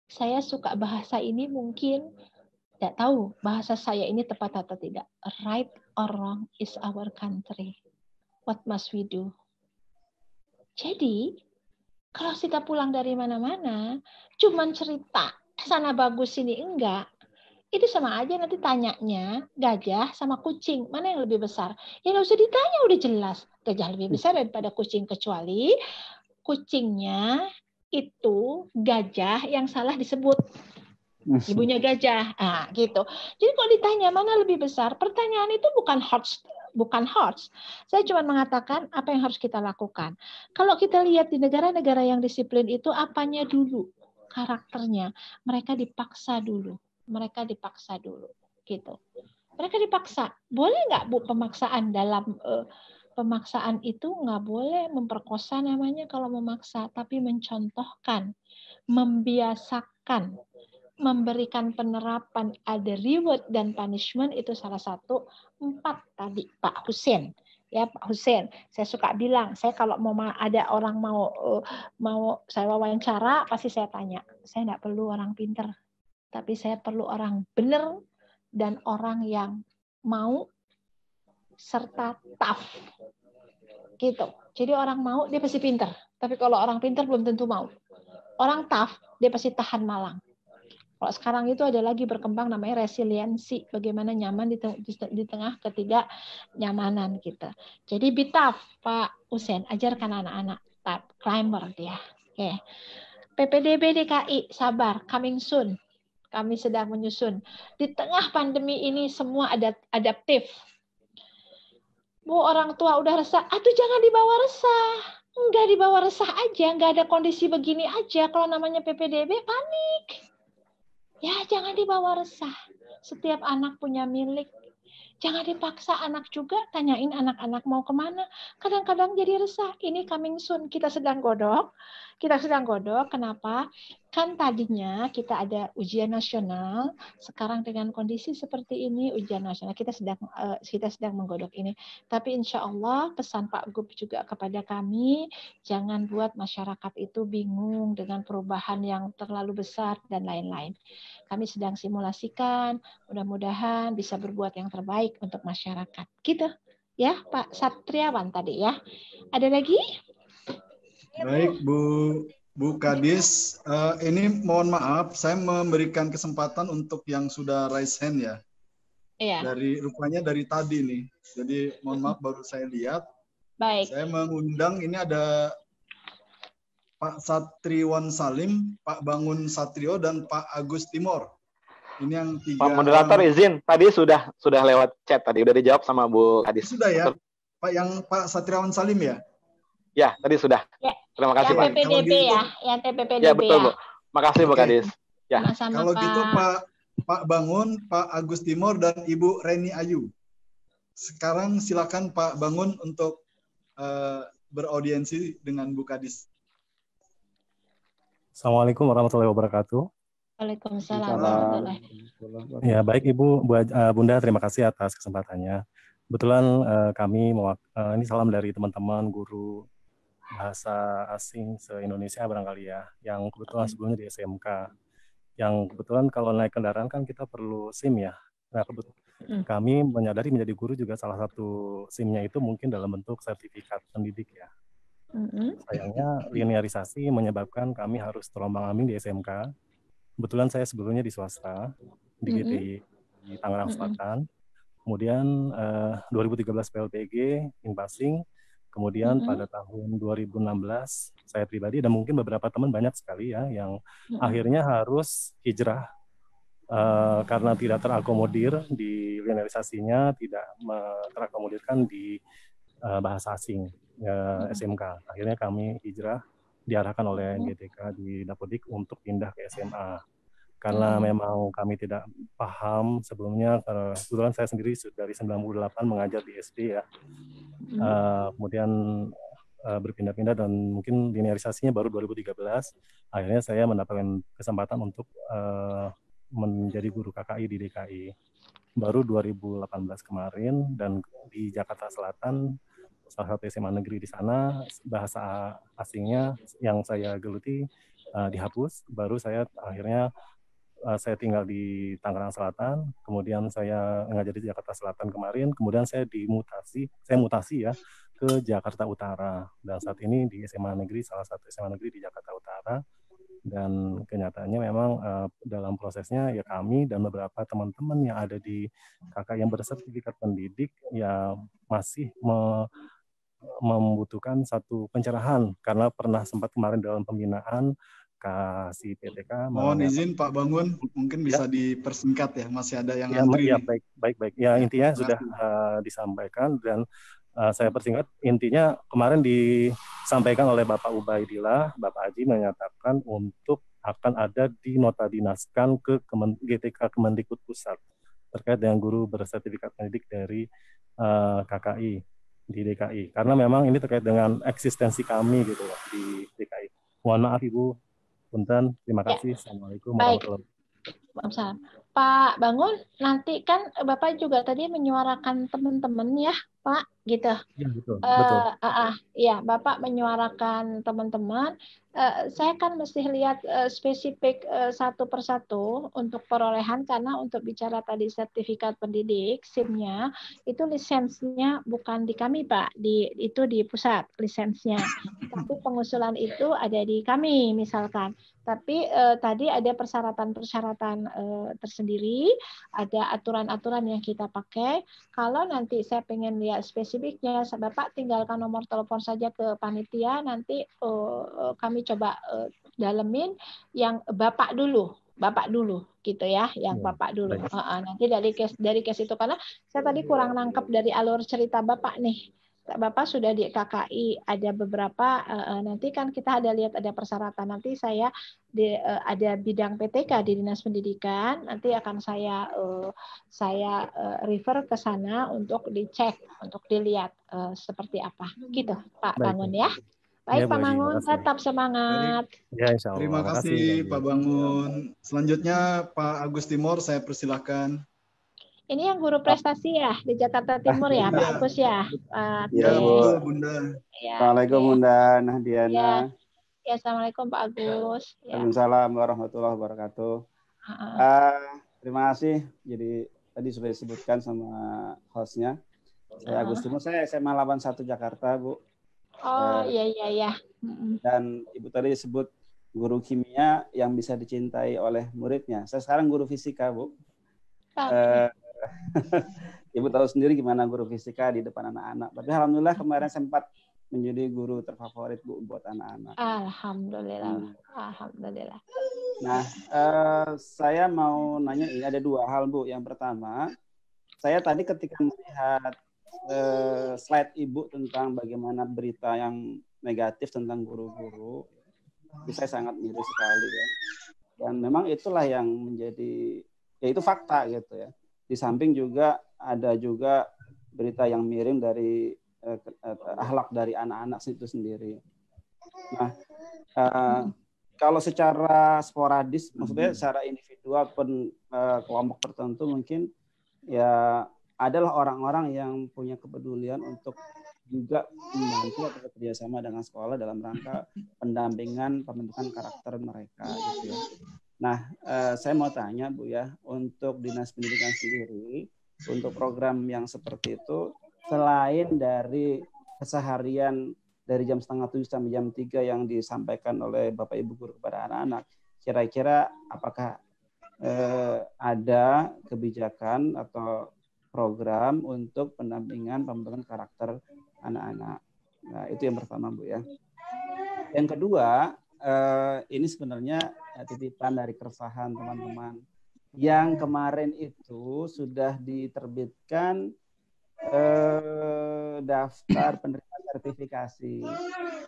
Saya suka bahasa ini mungkin. Tidak tahu bahasa saya ini tepat atau tidak. Right or wrong is our country. What must we do? Jadi, kalau kita pulang dari mana-mana, cuman cerita, sana bagus, sini enggak, itu sama aja nanti tanyanya gajah sama kucing. Mana yang lebih besar? Ya nggak usah ditanya, udah jelas. Gajah lebih besar daripada kucing, kecuali kucingnya itu gajah yang salah disebut. Ibunya gajah, gitu. Jadi kalau ditanya mana lebih besar, pertanyaan itu bukan hoax. Saya cuma mengatakan apa yang harus kita lakukan. Kalau kita lihat di negara-negara yang disiplin itu apanya dulu, karakternya. Mereka dipaksa dulu, gitu. Mereka dipaksa. Boleh nggak Bu pemaksaan dalam pemaksaan itu nggak boleh memperkosa namanya kalau memaksa, tapi mencontohkan, membiasakan. Memberikan penerapan, ada reward dan punishment, itu salah satu 4 tadi Pak Husen. Ya Pak Husen, saya suka bilang, saya kalau mau ada orang mau saya wawancara, pasti saya tanya, saya nggak perlu orang pinter, tapi saya perlu orang benar dan orang yang mau serta tough. Gitu. Jadi orang mau dia pasti pinter. Tapi kalau orang pinter belum tentu mau. Orang tough dia pasti tahan malang. Kalau sekarang itu ada lagi berkembang namanya resiliensi, bagaimana nyaman di tengah ketidaknyamanan kita. Jadi be tough, Pak Usen, ajarkan anak-anak tough climber dia. Oke. PPDB DKI, sabar, coming soon. Kami sedang menyusun. Di tengah pandemi ini semua adaptif. Bu, orang tua udah resah, aduh jangan dibawa resah. Enggak dibawa resah aja, enggak ada kondisi begini aja. Kalau namanya PPDB, panik. Ya, jangan dibawa resah. Setiap anak punya milik. Jangan dipaksa anak juga, tanyain anak-anak mau kemana. Kadang-kadang jadi resah, ini coming soon, kita sedang godok. Kenapa? Kan tadinya kita ada ujian nasional, sekarang dengan kondisi seperti ini, ujian nasional, kita sedang menggodok ini. Tapi insya Allah, pesan Pak Gub juga kepada kami, jangan buat masyarakat itu bingung dengan perubahan yang terlalu besar dan lain-lain. Kami sedang simulasikan, mudah-mudahan bisa berbuat yang terbaik untuk masyarakat. Gitu ya Pak Satriawan tadi ya. Ada lagi?
Baik Bu Kadis, ini mohon maaf saya memberikan kesempatan untuk yang sudah raise hand ya.
Iya.
Rupanya dari tadi nih. Jadi mohon maaf baru saya lihat.
Baik.
Saya mengundang ini ada Pak Satriwan Salim, Pak Bangun Satrio, dan Pak Agus Timor. Ini yang 3
Pak moderator izin, tadi sudah lewat chat tadi, udah dijawab sama Bu Kadis.
Sudah ya, Pak Satriwan Salim ya?
Ya, tadi sudah.
Ya.
Terima kasih Pak.
Yang PPDB ya, yang TPPDB
ya. Betul Bu.
Ya.
Makasih Bu Kadis. Ya.
Sama-sama,
kalau
Pak.
gitu Pak Bangun, Pak Agus Timor, dan Ibu Reni Ayu. Sekarang silakan Pak Bangun untuk beraudiensi dengan Bu Kadis.
Assalamualaikum warahmatullahi wabarakatuh.
Waalaikumsalam.
Ya, baik Ibu, Bunda, terima kasih atas kesempatannya. Kebetulan kami ini salam dari teman-teman guru bahasa asing se-Indonesia barangkali ya, yang kebetulan sebelumnya di SMK. Yang kebetulan kalau naik kendaraan kan kita perlu SIM ya. Nah, kami menyadari menjadi guru juga salah satu SIM-nya itu mungkin dalam bentuk sertifikat pendidik ya. Sayangnya linearisasi menyebabkan kami harus terombang-ambing di SMK. Kebetulan saya sebelumnya di swasta, di GTI di Tangerang Selatan. Kemudian 2013 PLPG, Inpassing. Kemudian pada tahun 2016 saya pribadi dan mungkin beberapa teman banyak sekali ya yang akhirnya harus hijrah karena tidak terakomodir di linearisasinya, tidak terakomodirkan di bahasa asing SMK. Akhirnya kami hijrah diarahkan oleh GTK di Dapodik untuk pindah ke SMA. Karena memang kami tidak paham sebelumnya, kebetulan saya sendiri dari 98 mengajar di SD ya. Kemudian berpindah-pindah dan mungkin linearisasinya baru 2013. Akhirnya saya mendapatkan kesempatan untuk menjadi guru KKI di DKI. Baru 2018 kemarin dan di Jakarta Selatan, salah satu SMA negeri di sana, bahasa asingnya yang saya geluti dihapus. Baru saya akhirnya saya tinggal di Tangerang Selatan, kemudian saya ngajar di Jakarta Selatan kemarin, kemudian saya mutasi ya ke Jakarta Utara, dan saat ini di SMA negeri, salah satu SMA negeri di Jakarta Utara. Dan kenyataannya memang dalam prosesnya ya kami dan beberapa teman-teman yang ada di KK yang bersertifikat pendidik ya masih membutuhkan satu pencerahan karena pernah sempat kemarin dalam pembinaan kasih PTK.
Mohon izin Pak Bangun, mungkin bisa dipersingkat ya, masih ada yang antri.
Ya, baik. Ya intinya sudah disampaikan dan saya persingkat. Intinya kemarin disampaikan oleh Bapak Ubaidillah, Bapak Haji menyatakan untuk akan ada dinotadinaskan ke GTK Kemendikbud Pusat terkait dengan guru bersertifikat pendidik dari KKI di DKI. Karena memang ini terkait dengan eksistensi kami gitu loh di DKI. Mohon maaf Ibu. Punten, terima kasih. Assalamualaikum warahmatullahi wabarakatuh.
Pak Bangun, nanti kan Bapak juga tadi menyuarakan teman-teman ya, Pak, gitu.
Ya, betul. Betul.
Ya, Bapak menyuarakan teman-teman. Saya kan mesti lihat spesifik satu persatu untuk perolehan, karena untuk bicara tadi sertifikat pendidik SIM-nya itu lisensinya bukan di kami, Pak, itu di pusat lisensinya. Tapi pengusulan itu ada di kami misalkan. Tapi tadi ada persyaratan-persyaratan tersendiri, ada aturan-aturan yang kita pakai. Kalau nanti saya pengen lihat spesifiknya, Bapak tinggalkan nomor telepon saja ke panitia, nanti kami coba dalemin yang Bapak dulu gitu ya, yang Bapak dulu. Nanti dari case itu, karena saya tadi kurang nangkep dari alur cerita Bapak nih. Bapak sudah di KKI, ada beberapa, nanti kan kita ada lihat ada persyaratan, nanti saya ada bidang PTK di Dinas Pendidikan, nanti akan saya refer ke sana untuk dicek, untuk dilihat seperti apa, gitu Pak Bangun ya. Baik, Pak Mangun, tetap semangat.
Ya, insya Allah.
Terima kasih Pak Bangun. Selanjutnya Pak Agus Timur, saya persilahkan.
Ini yang guru prestasi ya di Jakarta Timur ya, Pak Agus ya.
Ya, betul Bunda.
Assalamualaikum Bunda Nahdiana.
Ya, Assalamualaikum Pak Agus.
Waalaikumsalam warahmatullahi wabarakatuh. Terima kasih. Jadi tadi sudah disebutkan sama hostnya. Saya Agus Timur, saya SMA 81 Jakarta, Bu.
Oh, iya.
Dan Ibu tadi disebut guru kimia yang bisa dicintai oleh muridnya. Saya sekarang guru fisika, Bu. Ibu tahu sendiri gimana guru fisika di depan anak-anak. Tapi alhamdulillah kemarin sempat menjadi guru terfavorit, Bu, buat anak-anak.
Alhamdulillah. Alhamdulillah.
Nah, saya mau nanya, ini ada dua hal, Bu. Yang pertama, saya tadi ketika melihat slide Ibu tentang bagaimana berita yang negatif tentang guru-guru, saya sangat miris sekali ya. Dan memang itulah yang menjadi, ya itu fakta gitu ya. Di samping juga ada juga berita yang miring dari akhlak dari anak-anak itu sendiri. Nah, kalau secara sporadis, maksudnya secara individual pun kelompok tertentu mungkin ya adalah orang-orang yang punya kepedulian untuk juga membantu atau bekerjasama dengan sekolah dalam rangka pendampingan pembentukan karakter mereka gitu ya. Nah, saya mau tanya Bu ya, untuk Dinas Pendidikan sendiri, untuk program yang seperti itu, selain dari keseharian dari jam 6:30 sampai jam 3 yang disampaikan oleh Bapak Ibu Guru kepada anak-anak, kira-kira apakah ada kebijakan atau program untuk pendampingan pembentukan karakter anak-anak? Nah, itu yang pertama Bu ya. Yang kedua, ini sebenarnya titipan dari keresahan teman-teman. Yang kemarin itu sudah diterbitkan daftar penerima sertifikasi.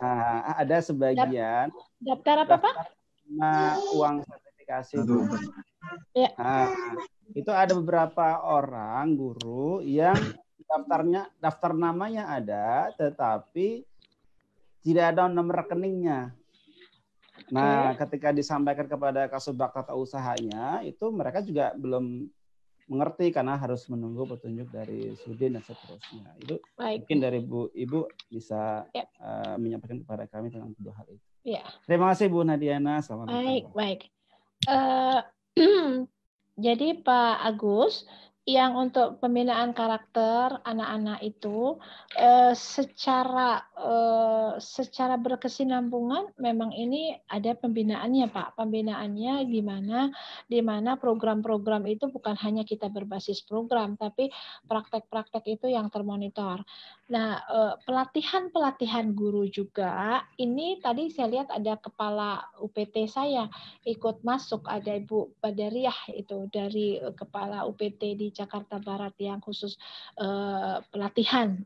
Nah, ada sebagian
daftar apa Pak?
Uang sertifikasi.
Ya.
Nah, itu ada beberapa orang guru yang daftar namanya ada, tetapi tidak ada nomor rekeningnya. Nah, ketika disampaikan kepada Kasubag Tata Usahanya, itu mereka juga belum mengerti karena harus menunggu petunjuk dari Sudin dan seterusnya. Itu mungkin dari Ibu bisa menyampaikan kepada kami tentang kedua hal itu.
Ya.
Terima kasih Bu Nahdiana.
Baik. Jadi Pak Agus, yang untuk pembinaan karakter anak-anak itu secara berkesinambungan memang ini ada pembinaannya Pak. Pembinaannya di mana program-program itu bukan hanya kita berbasis program, tapi praktek-praktek itu yang termonitor. Nah, pelatihan guru juga, ini tadi saya lihat ada kepala UPT saya ikut masuk, ada Ibu Badariah itu dari kepala UPT di Jakarta Barat yang khusus pelatihan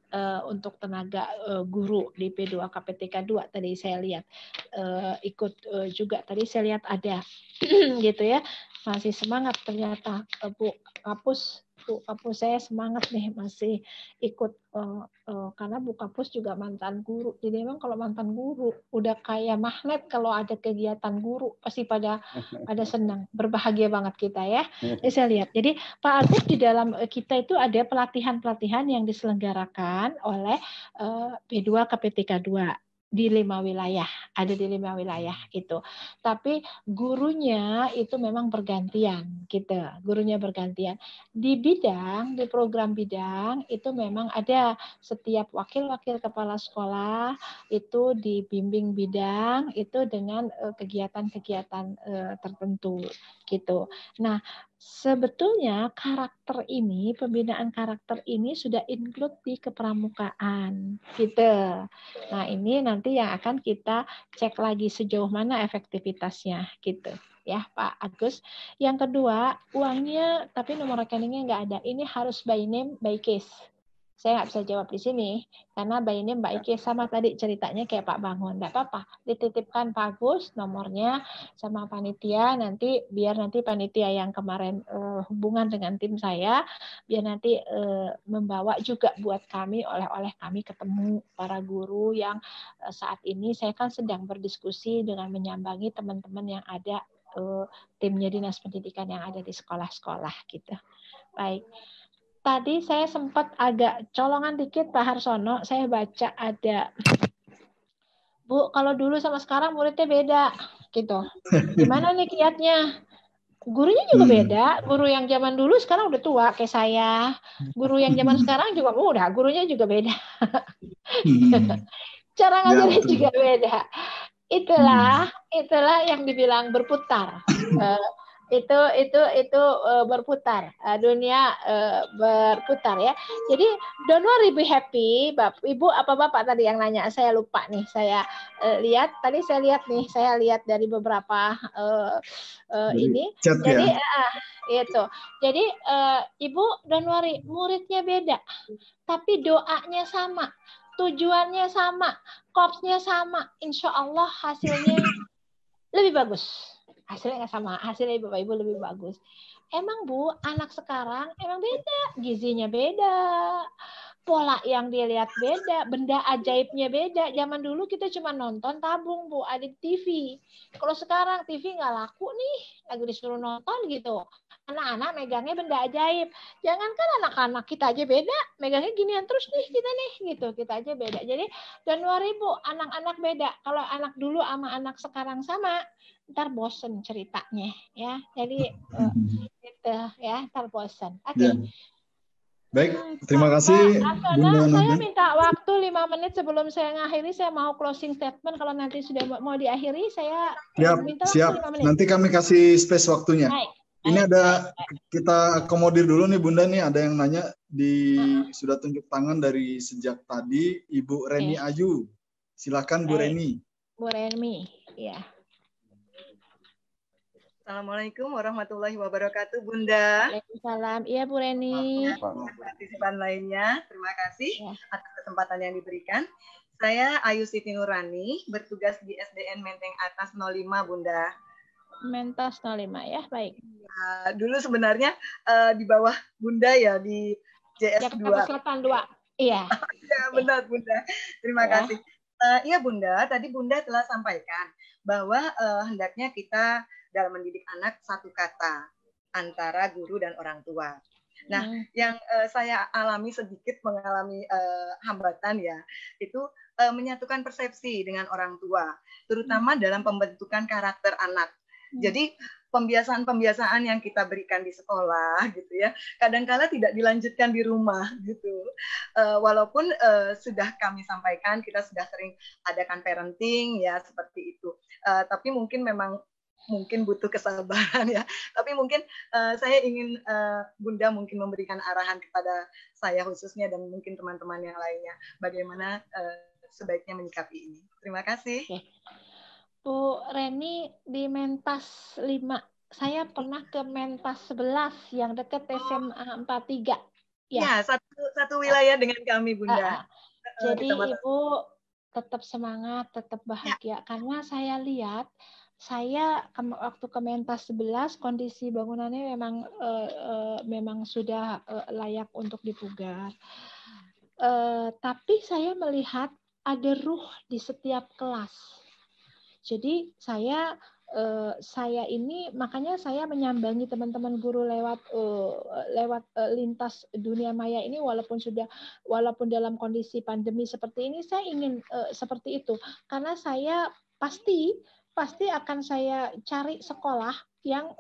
untuk tenaga guru di P2 KPTK 2 tadi saya lihat ikut juga, tadi saya lihat ada gitu ya, masih semangat ternyata Bu Kapus Bu Kapus saya semangat nih masih ikut karena Bu Kapus juga mantan guru. Jadi memang kalau mantan guru udah kayak magnet kalau ada kegiatan guru pasti pada senang, berbahagia banget kita ya. Ini saya lihat. Jadi Pak Agus di dalam kita itu ada pelatihan-pelatihan yang diselenggarakan oleh P2 ke PTK 2 di 5 wilayah, ada di 5 wilayah gitu. Tapi gurunya itu memang bergantian gitu. Gurunya bergantian. Di program bidang itu memang ada setiap wakil-wakil kepala sekolah itu dibimbing bidang itu dengan kegiatan-kegiatan tertentu gitu. Nah, sebetulnya karakter ini, pembinaan karakter ini sudah include di kepramukaan gitu. Nah, ini nanti yang akan kita cek lagi sejauh mana efektivitasnya gitu. Ya, Pak Agus. Yang kedua, uangnya tapi nomor rekeningnya nggak ada. Ini harus by name, by case. Saya nggak bisa jawab di sini karena by name, by case sama tadi ceritanya kayak Pak Bangun. Nggak apa-apa, dititipkan Pak Agus nomornya sama panitia nanti biar nanti panitia yang kemarin hubungan dengan tim saya biar nanti membawa juga buat kami oleh kami ketemu para guru yang saat ini saya kan sedang berdiskusi dengan menyambangi teman-teman yang ada timnya dinas pendidikan yang ada di sekolah-sekolah gitu. Baik. Tadi saya sempat agak colongan dikit Pak Harsono, saya baca ada, Bu, kalau dulu sama sekarang muridnya beda, gitu. Gimana nih kiatnya? Gurunya juga beda, guru yang zaman dulu sekarang udah tua kayak saya, guru yang zaman sekarang juga udah, gurunya juga beda. Cara ngajarnya juga beda. Itulah yang dibilang berputar. Itu berputar, dunia berputar ya. Jadi don't worry, be happy. Ibu apa Bapak tadi yang nanya, saya lupa nih. Saya lihat dari beberapa ini. Jadi itu. Jadi Ibu don't worry, muridnya beda, tapi doanya sama, tujuannya sama, korpsnya sama. Insya Allah hasilnya lebih bagus. Hasilnya nggak sama, hasilnya Bapak Ibu lebih bagus. Emang Bu, anak sekarang emang beda, gizinya beda, pola yang dia lihat beda, benda ajaibnya beda. Zaman dulu kita cuma nonton tabung Bu, ada TV. Kalau sekarang TV nggak laku nih, lagi disuruh nonton gitu. Anak-anak megangnya benda ajaib. Jangankan anak-anak kita aja beda, megangnya ginian terus nih kita nih gitu, kita aja beda. Jadi dan 2000 anak-anak beda. Kalau anak dulu sama anak sekarang sama, ntar bosen ceritanya ya. Jadi gitu ya, ntar bosen. Oke.
Ya. Baik, terima kasih Bunda Nadia.
Saya minta waktu 5 menit sebelum saya ngakhiri, saya mau closing statement. Kalau nanti sudah mau diakhiri, saya minta
siap.
waktu 5 menit.
Nanti kami kasih space waktunya.
Baik.
Ini ada, kita akomodir dulu nih Bunda nih, ada yang nanya sudah tunjuk tangan dari sejak tadi, Ibu Reni Ayu. Silakan Bu Reni.
Bu Reni, ya.
Assalamualaikum warahmatullahi wabarakatuh, Bunda.
Waalaikumsalam. Iya, Bu Reni.
Partisipan lainnya, terima kasih atas kesempatan yang diberikan. Saya Ayu Siti Nurani, bertugas di SDN Menteng Atas 05, Bunda.
Mentas 05 ya, baik.
Dulu sebenarnya di bawah Bunda ya, di JS2.
Jakarta Selatan 2. Iya.
Ya, benar Bunda. Terima kasih. Iya Bunda, tadi Bunda telah sampaikan bahwa hendaknya kita dalam mendidik anak satu kata antara guru dan orang tua. Nah, yang saya alami sedikit mengalami hambatan ya, itu menyatukan persepsi dengan orang tua, terutama dalam pembentukan karakter anak. Jadi pembiasaan-pembiasaan yang kita berikan di sekolah gitu ya, kadang-kala tidak dilanjutkan di rumah gitu. Walaupun sudah kami sampaikan, kita sudah sering adakan parenting ya seperti itu. Tapi mungkin butuh kesabaran ya. Tapi mungkin saya ingin Bunda mungkin memberikan arahan kepada saya khususnya dan mungkin teman-teman yang lainnya bagaimana sebaiknya menyikapi ini. Terima kasih.
Oke. Bu Reni di Mentas 5. Saya pernah ke Mentas 11 yang dekat SMA 43.
Ya, satu wilayah dengan kami, Bunda.
Jadi Ibu tetap semangat, tetap bahagia karena saya lihat saya waktu ke Mentas 11 kondisi bangunannya memang sudah layak untuk dipugar. Tapi saya melihat ada ruh di setiap kelas. Jadi saya ini makanya saya menyambangi teman-teman guru lewat lintas dunia maya ini, walaupun dalam kondisi pandemi seperti ini, saya ingin seperti itu, karena saya pasti akan saya cari sekolah yang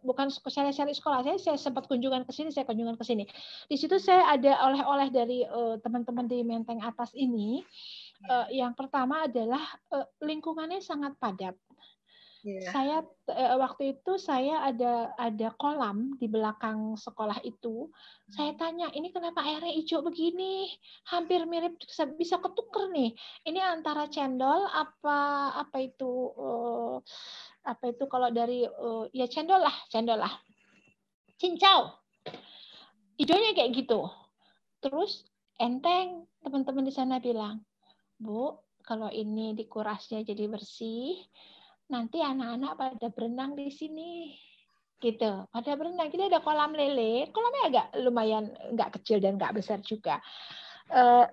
bukan saya cari sekolah, saya sempat kunjungan ke sini, di situ saya ada oleh-oleh dari teman-teman di Menteng Atas ini. Yang pertama adalah lingkungannya sangat padat. Saya waktu itu saya ada kolam di belakang sekolah itu. Saya tanya, ini kenapa airnya hijau begini? Hampir mirip bisa ketuker nih. Ini antara cendol apa itu kalau dari ya cendol lah. Cincau. Hijaunya kayak gitu. Terus enteng, teman-teman di sana bilang, Bu, kalau ini dikurasnya jadi bersih, nanti anak-anak pada berenang di sini, gitu. Pada berenang. Kita ada kolam lele, kolamnya agak lumayan nggak kecil dan nggak besar juga.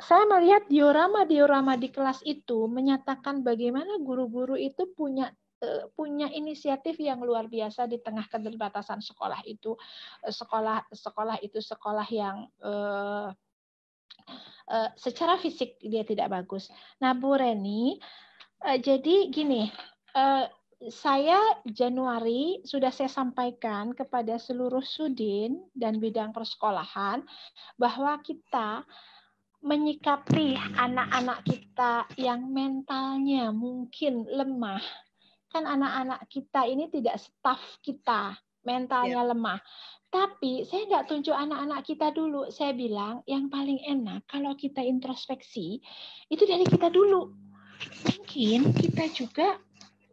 Saya melihat diorama di kelas itu menyatakan bagaimana guru-guru itu punya inisiatif yang luar biasa di tengah keterbatasan sekolah itu. Sekolah yang secara fisik dia tidak bagus. Nah, Bu Reni, jadi gini. Saya Januari sudah saya sampaikan kepada seluruh sudin dan bidang persekolahan bahwa kita menyikapi anak-anak kita yang mentalnya mungkin lemah. Kan anak-anak kita ini tidak staf kita, mentalnya lemah. Tapi saya nggak tunjuk anak-anak kita dulu. Saya bilang yang paling enak kalau kita introspeksi itu dari kita dulu. Mungkin kita juga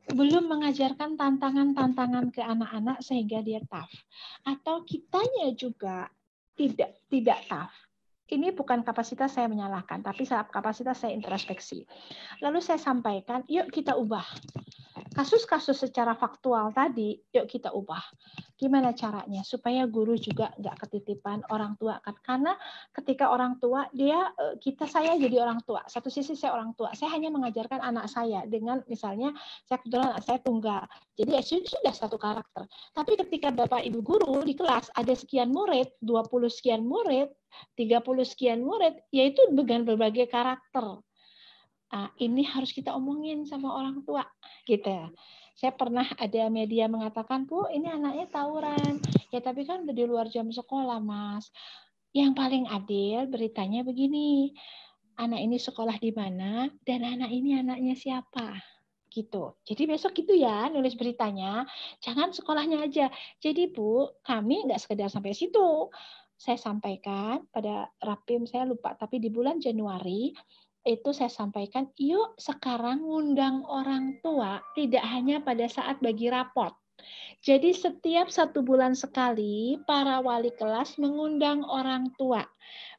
belum mengajarkan tantangan-tantangan ke anak-anak sehingga dia tough. Atau kitanya juga tidak tough. Ini bukan kapasitas saya menyalahkan, tapi kapasitas saya introspeksi. Lalu saya sampaikan, yuk kita ubah. Kasus-kasus secara faktual tadi, yuk kita ubah. Gimana caranya? Supaya guru juga nggak ketitipan orang tua. Karena ketika orang tua, saya jadi orang tua. Satu sisi saya orang tua. Saya hanya mengajarkan anak saya dengan misalnya, saya kebetulan anak saya tunggal. Jadi sudah satu karakter. Tapi ketika Bapak Ibu guru di kelas ada sekian murid, 20 sekian murid, 30 sekian murid, yaitu dengan berbagai karakter. Nah, ini harus kita omongin sama orang tua, gitu. Saya pernah ada media mengatakan, Bu, ini anaknya tawuran. Ya, tapi kan udah di luar jam sekolah, Mas. Yang paling adil beritanya begini, anak ini sekolah di mana, dan anak ini anaknya siapa. Gitu. Jadi besok gitu ya, nulis beritanya. Jangan sekolahnya aja. Jadi, Bu, kami nggak sekedar sampai situ. Saya sampaikan pada Rapim, saya lupa, tapi di bulan Januari, itu saya sampaikan, yuk sekarang ngundang orang tua tidak hanya pada saat bagi rapot. Jadi setiap 1 bulan sekali para wali kelas mengundang orang tua.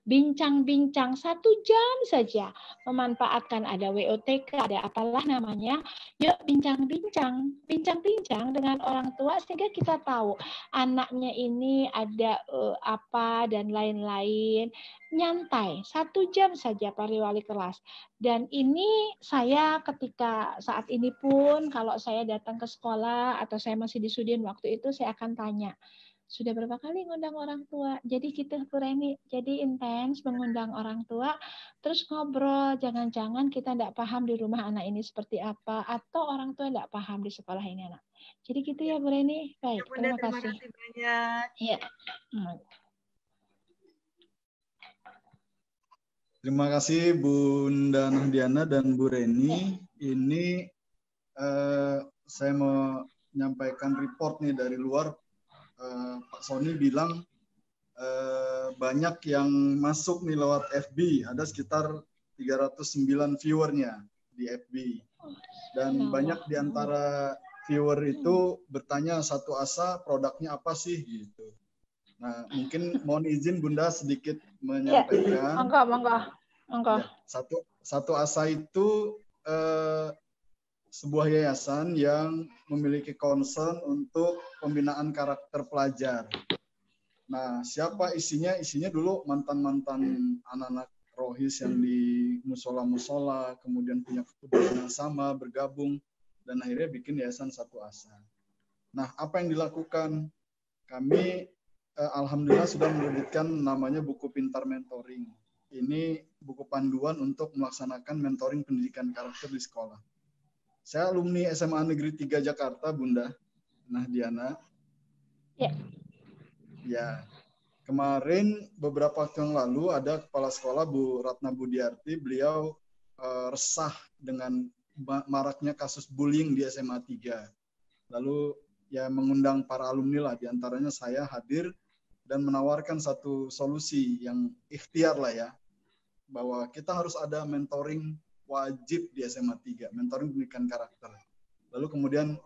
Bincang-bincang 1 jam saja. Memanfaatkan ada WOTK, ada apalah namanya. Yuk bincang-bincang dengan orang tua sehingga kita tahu anaknya ini ada apa dan lain-lain. Nyantai 1 jam saja para wali kelas. Dan ini saya ketika saat ini pun kalau saya datang ke sekolah atau saya masih di Sudin waktu itu saya akan tanya, sudah berapa kali ngundang orang tua? Jadi kita Bu Reni, jadi intens mengundang orang tua, terus ngobrol, jangan-jangan kita tidak paham di rumah anak ini seperti apa, atau orang tua tidak paham di sekolah ini anak. Jadi gitu ya Bu Reni. Baik,
ya, Bunda,
terima kasih
banyak.
Ya.
Terima kasih Bunda Nahdiana dan Bu Reni. Ini saya mau menyampaikan report nih dari luar. Pak Sony bilang banyak yang masuk nih lewat FB. Ada sekitar 309 viewernya di FB. Dan banyak di antara viewer itu bertanya satu asa produknya apa sih gitu. Nah, mungkin mohon izin Bunda sedikit menyampaikan.
Monggo.
Ya, satu asa itu sebuah yayasan yang memiliki concern untuk pembinaan karakter pelajar. Nah, siapa isinya? Isinya dulu mantan-mantan anak-anak rohis yang di musola-musola, kemudian punya kebudayaan yang sama, bergabung, dan akhirnya bikin yayasan Satu Asa. Nah, apa yang dilakukan? Kami alhamdulillah sudah menerbitkan namanya buku Pintar Mentoring. Ini buku panduan untuk melaksanakan mentoring pendidikan karakter di sekolah. Saya alumni SMA Negeri 3 Jakarta, Bunda Nahdiana.
Ya.
Ya, kemarin beberapa waktu yang lalu ada kepala sekolah Bu Ratna Budiarti, beliau resah dengan maraknya kasus bullying di SMA 3. Lalu ya mengundang para alumni lah, diantaranya saya hadir dan menawarkan satu solusi yang ikhtiar lah ya, bahwa kita harus ada mentoring wajib di SMA 3, mentoring pendidikan karakter. Lalu kemudian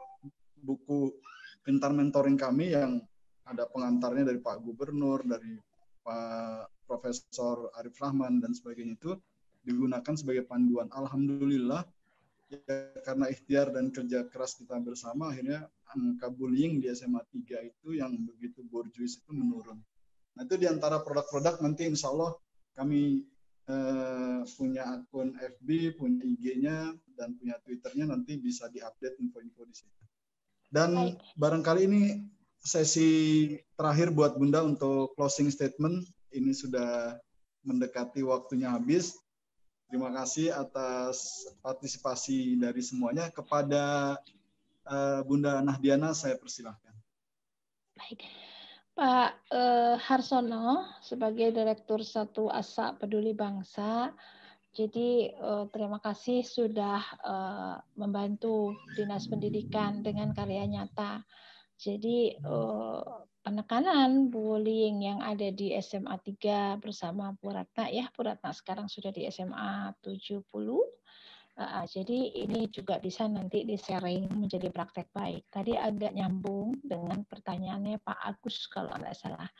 buku Pintar Mentoring kami yang ada pengantarnya dari Pak Gubernur, dari Pak Profesor Arif Rahman dan sebagainya itu digunakan sebagai panduan. Alhamdulillah ya, karena ikhtiar dan kerja keras kita bersama, akhirnya angka bullying di SMA 3 itu yang begitu borjuis itu menurun. Nah, itu diantara produk-produk nanti insya Allah kami punya akun FB, punya IG-nya, dan punya Twitter-nya, nanti bisa diupdate info-info di situ. Dan barangkali ini sesi terakhir buat Bunda untuk closing statement. Ini sudah mendekati waktunya habis. Terima kasih atas partisipasi dari semuanya. Kepada Bunda Nahdiana, saya persilahkan.
Baik. Pak Harsono sebagai Direktur Satu Asa Peduli Bangsa. Jadi terima kasih sudah membantu Dinas Pendidikan dengan karya nyata. Jadi penekanan bullying yang ada di SMA 3 bersama Bu Ratna ya, Bu Ratna sekarang sudah di SMA 70. Jadi ini juga bisa nanti di-sharing menjadi praktek baik. Tadi agak nyambung dengan pertanyaannya Pak Agus kalau nggak salah.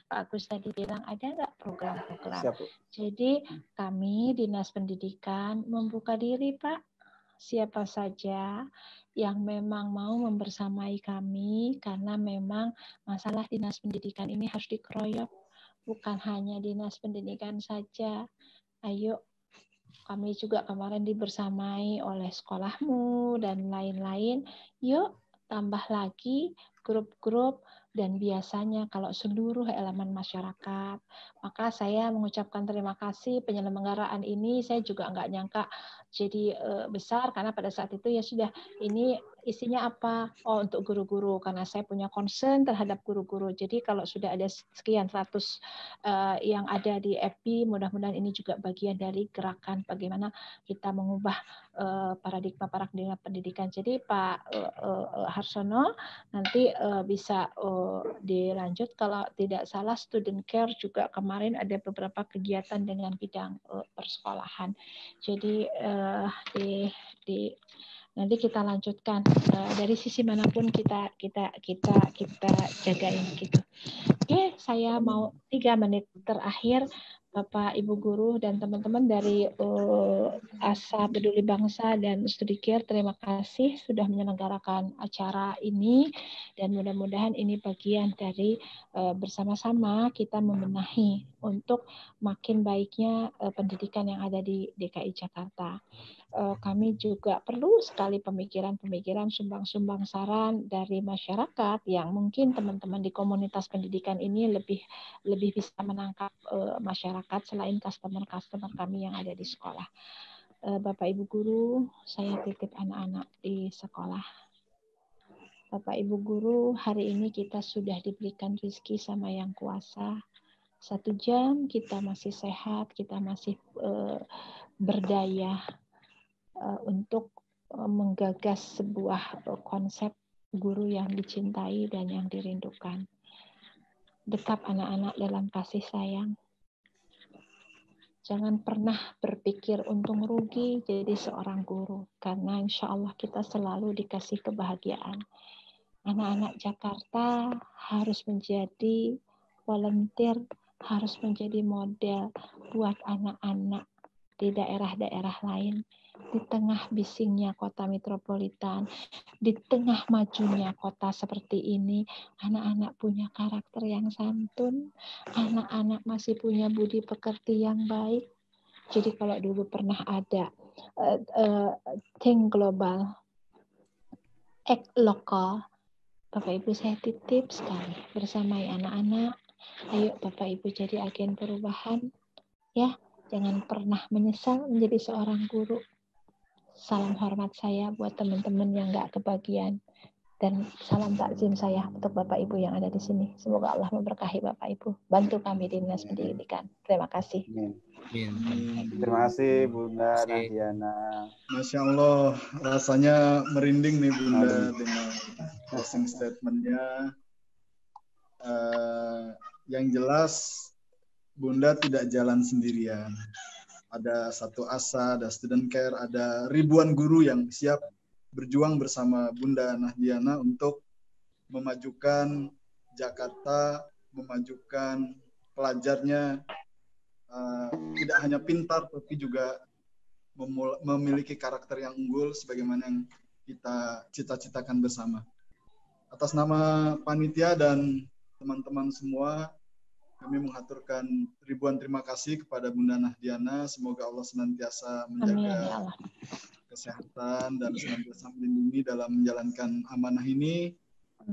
Pak Agus tadi bilang ada nggak program-program. Jadi kami Dinas Pendidikan membuka diri Pak. Siapa saja yang memang mau membersamai kami, karena memang masalah Dinas Pendidikan ini harus dikeroyok. Bukan hanya Dinas Pendidikan saja. Ayo, kami juga kemarin dibersamai oleh sekolahmu dan lain-lain. Yuk tambah lagi grup-grup, dan biasanya kalau seluruh elemen masyarakat. Maka saya mengucapkan terima kasih penyelenggaraan ini. Saya juga nggak nyangka jadi besar, karena pada saat itu ya sudah, ini isinya apa? Oh, untuk guru-guru, karena saya punya concern terhadap guru-guru. Jadi kalau sudah ada sekian ratus yang ada di FB, mudah-mudahan ini juga bagian dari gerakan bagaimana kita mengubah paradigma pendidikan. Jadi Pak Harsono nanti bisa dilanjut. Kalau tidak salah student care juga kemarin ada beberapa kegiatan dengan bidang persekolahan. Jadi nanti kita lanjutkan dari sisi manapun kita jagain gitu. Oke, saya mau 3 menit terakhir Bapak Ibu guru dan teman-teman dari Asa Peduli Bangsa dan Studi Care, terima kasih sudah menyelenggarakan acara ini, dan mudah-mudahan ini bagian dari bersama-sama kita membenahi untuk makin baiknya pendidikan yang ada di DKI Jakarta. Kami juga perlu sekali pemikiran-pemikiran, sumbang-sumbang saran dari masyarakat yang mungkin teman-teman di komunitas pendidikan ini lebih bisa menangkap masyarakat selain customer kami yang ada di sekolah. Bapak Ibu guru, saya titip anak-anak di sekolah. Bapak Ibu guru, hari ini kita sudah diberikan rezeki sama Yang Kuasa. 1 jam kita masih sehat, kita masih berdaya untuk menggagas sebuah konsep guru yang dicintai dan yang dirindukan. Dekap anak-anak dalam kasih sayang. Jangan pernah berpikir untung rugi jadi seorang guru, karena insya Allah kita selalu dikasih kebahagiaan. Anak-anak Jakarta harus menjadi volunteer, harus menjadi model buat anak-anak di daerah-daerah lain. di tengah bisingnya kota metropolitan, di tengah majunya kota seperti ini, anak-anak punya karakter yang santun, anak-anak masih punya budi pekerti yang baik. Jadi kalau dulu pernah ada think global, act lokal, Bapak Ibu saya titip sekali bersamai anak-anak. Ayo Bapak Ibu jadi agen perubahan, ya. Jangan pernah menyesal menjadi seorang guru. Salam hormat saya buat teman-teman yang nggak kebagian. Dan salam takzim saya untuk Bapak Ibu yang ada di sini. Semoga Allah memberkahi Bapak Ibu. Bantu kami di Dinas Pendidikan. Terima kasih.
Terima kasih Bunda Nahdiana.
Masya Allah, rasanya merinding nih Bunda dengan closing statement-nya. Yang jelas Bunda tidak jalan sendirian. Ada satu asa, ada student care, ada ribuan guru yang siap berjuang bersama Bunda Nahdiana untuk memajukan Jakarta, memajukan pelajarnya tidak hanya pintar tapi juga memiliki karakter yang unggul sebagaimana yang kita cita-citakan bersama. Atas nama panitia dan teman-teman semua, kami mengaturkan ribuan terima kasih kepada Bunda Nahdiana. Semoga Allah senantiasa menjaga kesehatan dan senantiasa melindungi dalam menjalankan amanah ini.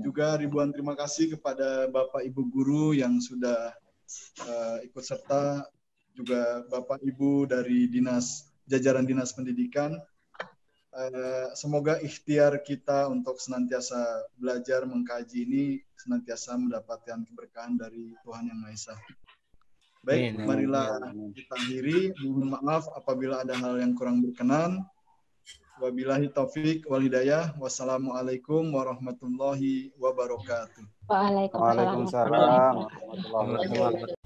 Juga ribuan terima kasih kepada Bapak Ibu guru yang sudah ikut serta, juga Bapak Ibu dari jajaran Dinas Pendidikan. Semoga ikhtiar kita untuk senantiasa belajar mengkaji ini senantiasa mendapatkan keberkahan dari Tuhan Yang Maha Esa. Baik, marilah kita akhiri. Mohon maaf apabila ada hal yang kurang berkenan. Wabillahi taufik wal hidayah. Wassalamualaikum warahmatullahi wabarakatuh.
Waalaikumsalam.
Waalaikumsalam warahmatullahi wabarakatuh.